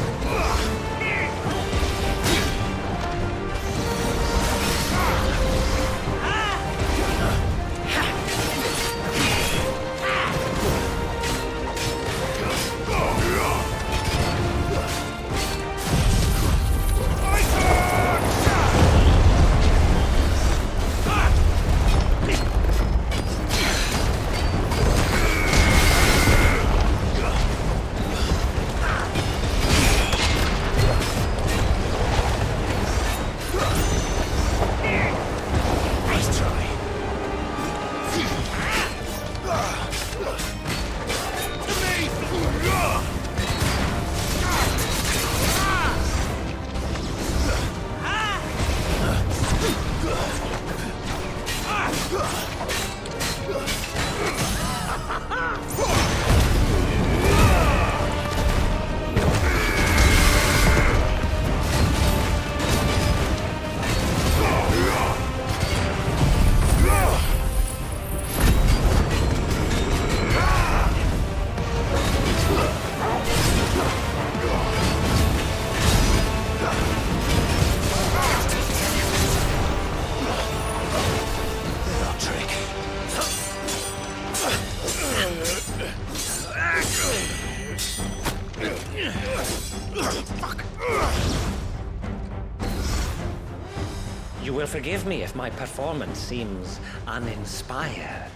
You will forgive me if my performance seems uninspired.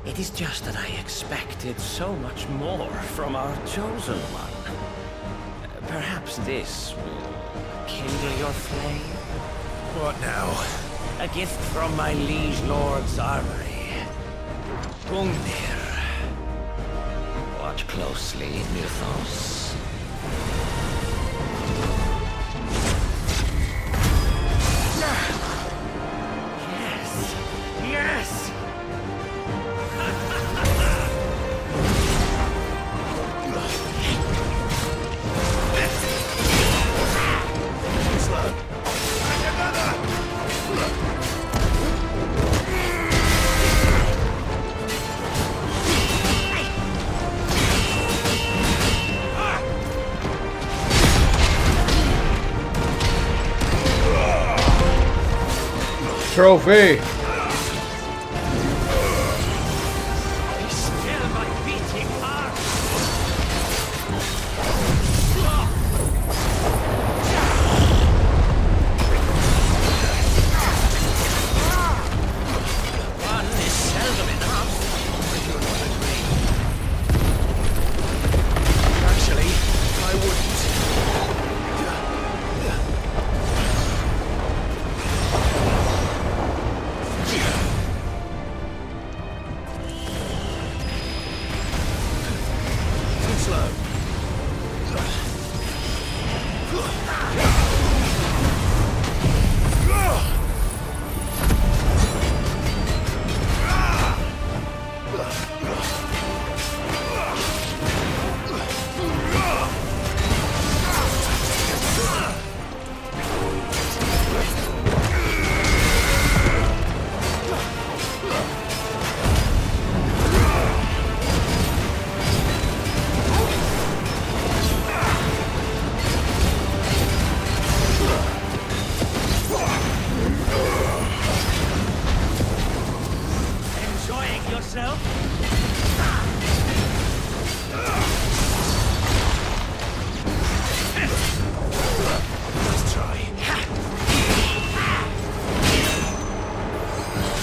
It is just that I expected so much more from our chosen one. Perhaps this will kindle your flame? What now? A gift from my liege lord's armory. Gungnir. Watch closely, Mythos. Yes! Yes! Trophy.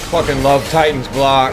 Fucking love Titan's block.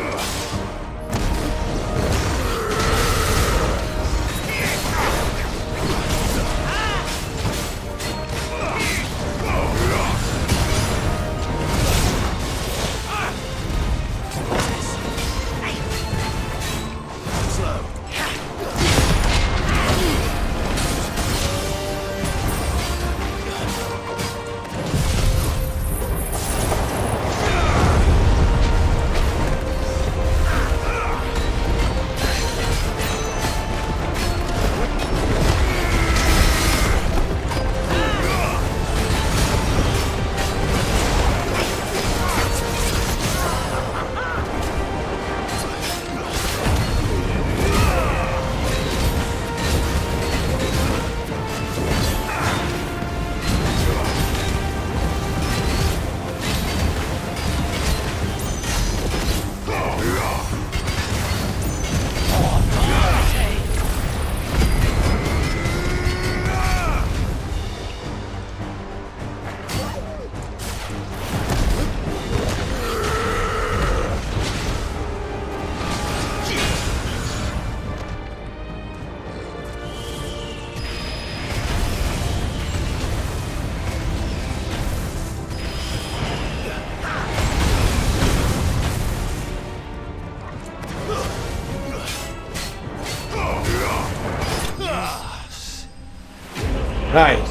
Nice.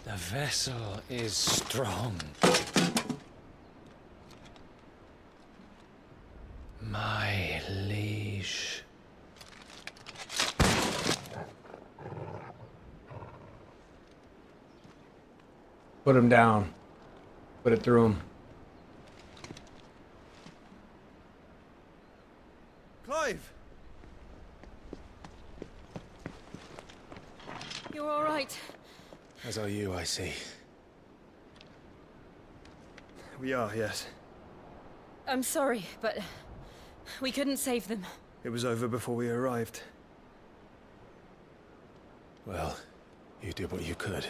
The vessel is strong. My liege. Put him down. Put it through him. Clive! You're all right. As are you, I see. We are, yes. I'm sorry, but we couldn't save them. It was over before we arrived. Well, you did what you could.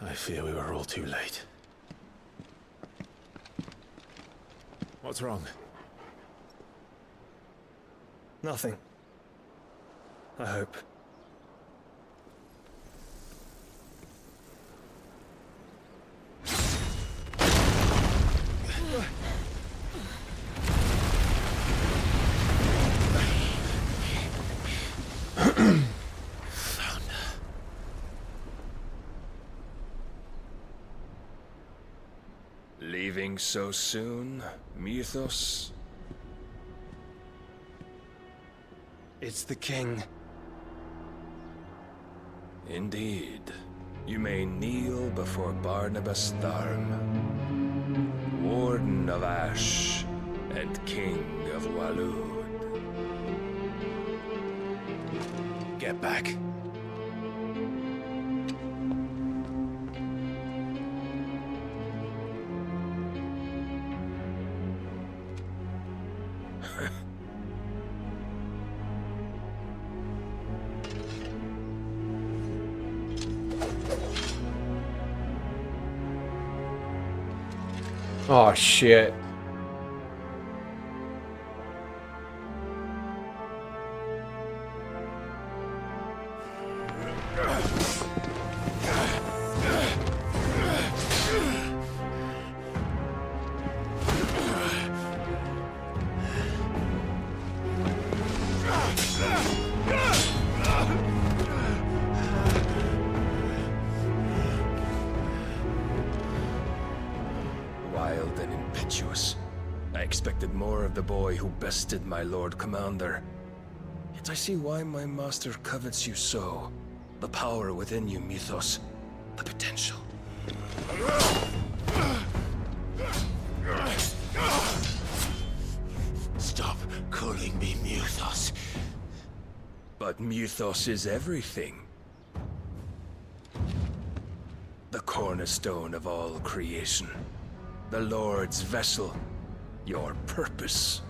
I fear we were all too late. What's wrong? Nothing. I hope. Leaving so soon, Mythos? It's the king. Indeed. You may kneel before Barnabas Tharm, Warden of Ash and King of Waloed. Get back. Oh shit. Wild and impetuous. I expected more of the boy who bested my Lord Commander. Yet I see why my master covets you so. The power within you, Mythos. The potential. Stop calling me Mythos. But Mythos is everything. The cornerstone of all creation. The Lord's vessel. Your purpose.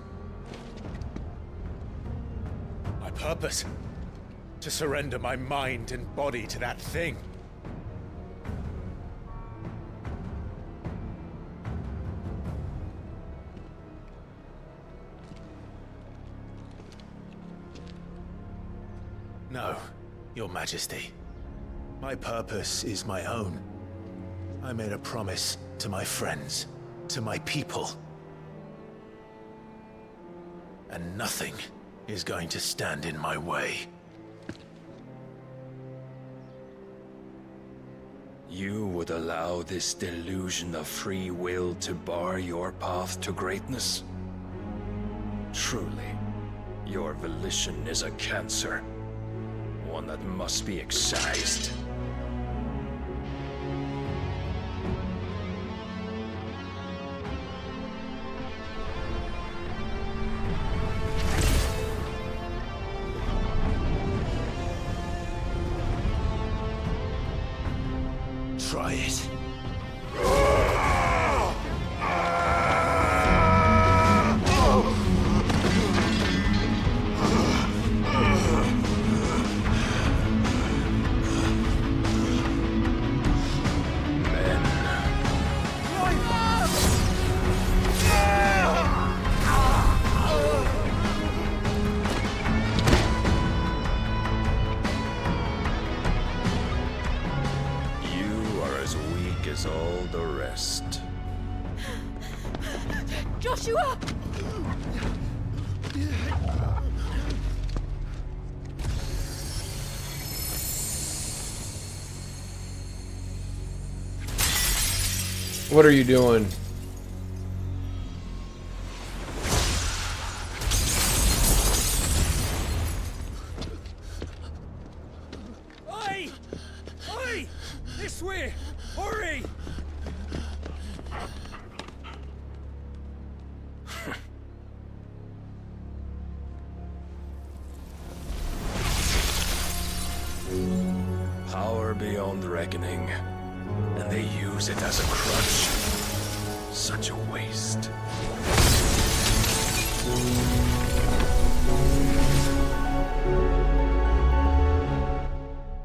My purpose? To surrender my mind and body to that thing. No, Your Majesty. My purpose is my own. I made a promise to my friends, to my people. And nothing is going to stand in my way. You would allow this delusion of free will to bar your path to greatness? Truly, your volition is a cancer. One that must be excised. Try it. is all the rest. Joshua! What are you doing? Oi! Oi! This way! Hurry! Power beyond reckoning. And they use it as a crutch. Such a waste.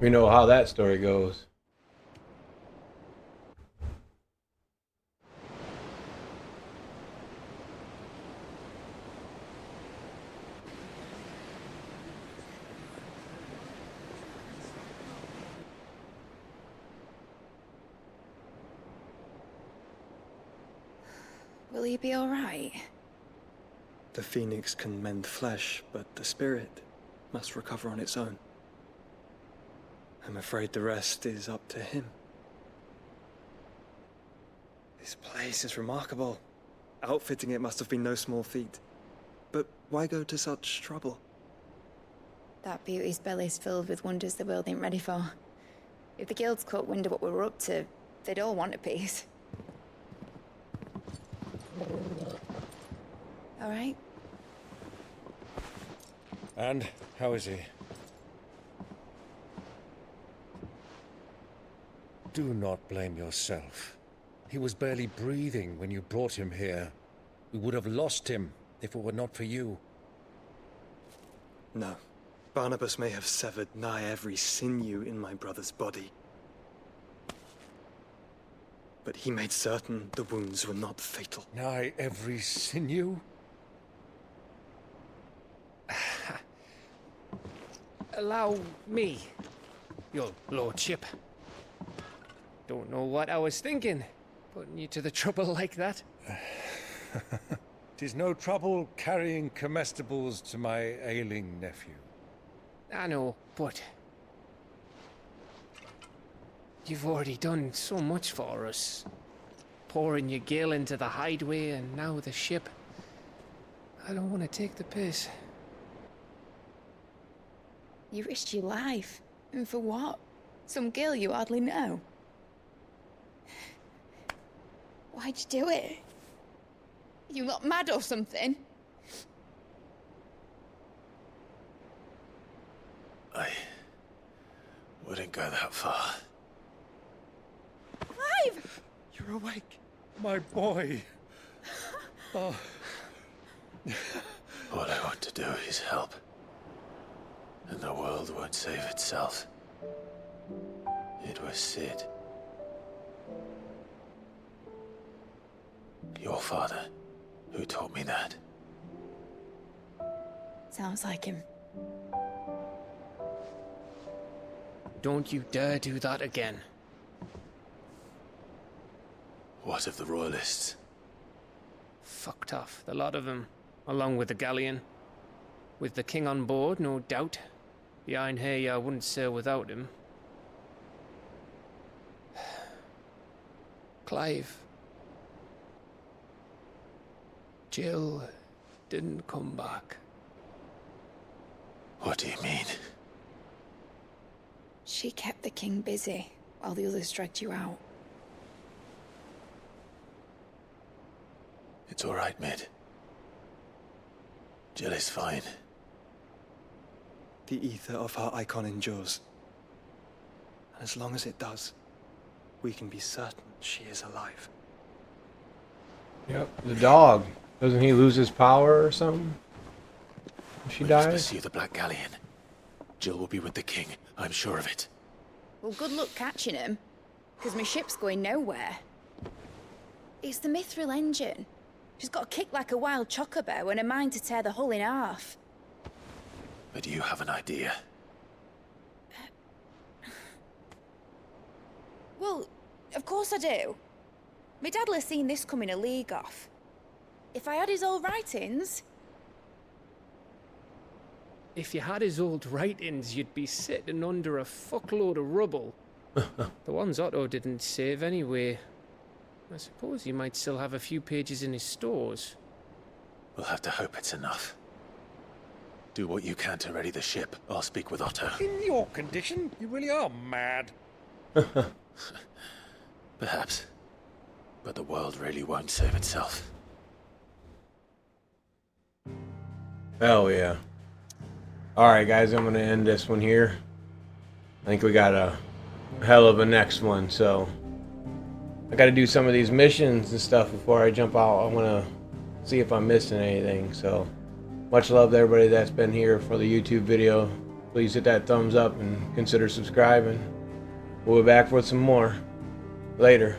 We know how that story goes. Will he be all right? The phoenix can mend flesh, but the spirit must recover on its own. I'm afraid the rest is up to him. This place is remarkable. Outfitting it must have been no small feat. But why go to such trouble? That beauty's belly's filled with wonders the world ain't ready for. If the guilds caught wind of what we were up to, they'd all want a piece. All right? And how is he? Do not blame yourself. He was barely breathing when you brought him here. We would have lost him if it were not for you. No. Barnabas may have severed nigh every sinew in my brother's body. But he made certain the wounds were not fatal. Nigh every sinew? Allow me, your lordship. Don't know what I was thinking, putting you to the trouble like that. 'Tis no trouble carrying comestibles to my ailing nephew. I know, but you've already done so much for us. Pouring your gil into the hideaway and now the ship. I don't want to take the piss. You risked your life. And for what? Some girl you hardly know. Why'd you do it? You not mad or something? I wouldn't go that far. Clive! You're awake, my boy. Oh. All I want to do is help. And the world won't save itself. It was Sid. Your father, who taught me that. Sounds like him. Don't you dare do that again. What of the Royalists? Fucked off, the lot of them, along with the galleon. With the king on board, no doubt. The Iron Hair wouldn't sail without him. Clive. Jill didn't come back. What do you mean? She kept the king busy while the others dragged you out. It's all right, Mid. Jill is fine. The ether of her icon endures. And as long as it does, we can be certain she is alive. Yep, the dog. Doesn't he lose his power or something? If she We must dies? pursue the Black Galleon. Jill will be with the king, I'm sure of it. Well, good luck catching him, because my ship's going nowhere. It's the Mithril engine. She's got a kick like a wild chocobo and a mind to tear the hull in half. But you have an idea. Well, of course I do. My dad'll have seen this coming a league off. If I had his old writings... If you had his old writings, you'd be sitting under a fuckload of rubble. The ones Otto didn't save anyway. I suppose he might still have a few pages in his stores. We'll have to hope it's enough. Do what you can to ready the ship. I'll speak with Otto. In your condition, you really are mad. Perhaps. But the world really won't save itself. Hell yeah. Alright guys, I'm going to end this one here. I think we got a hell of a next one, so I got to do some of these missions and stuff before I jump out. I want to see if I'm missing anything, so much love to everybody that's been here for the YouTube video. Please hit that thumbs up and consider subscribing. We'll be back with some more later.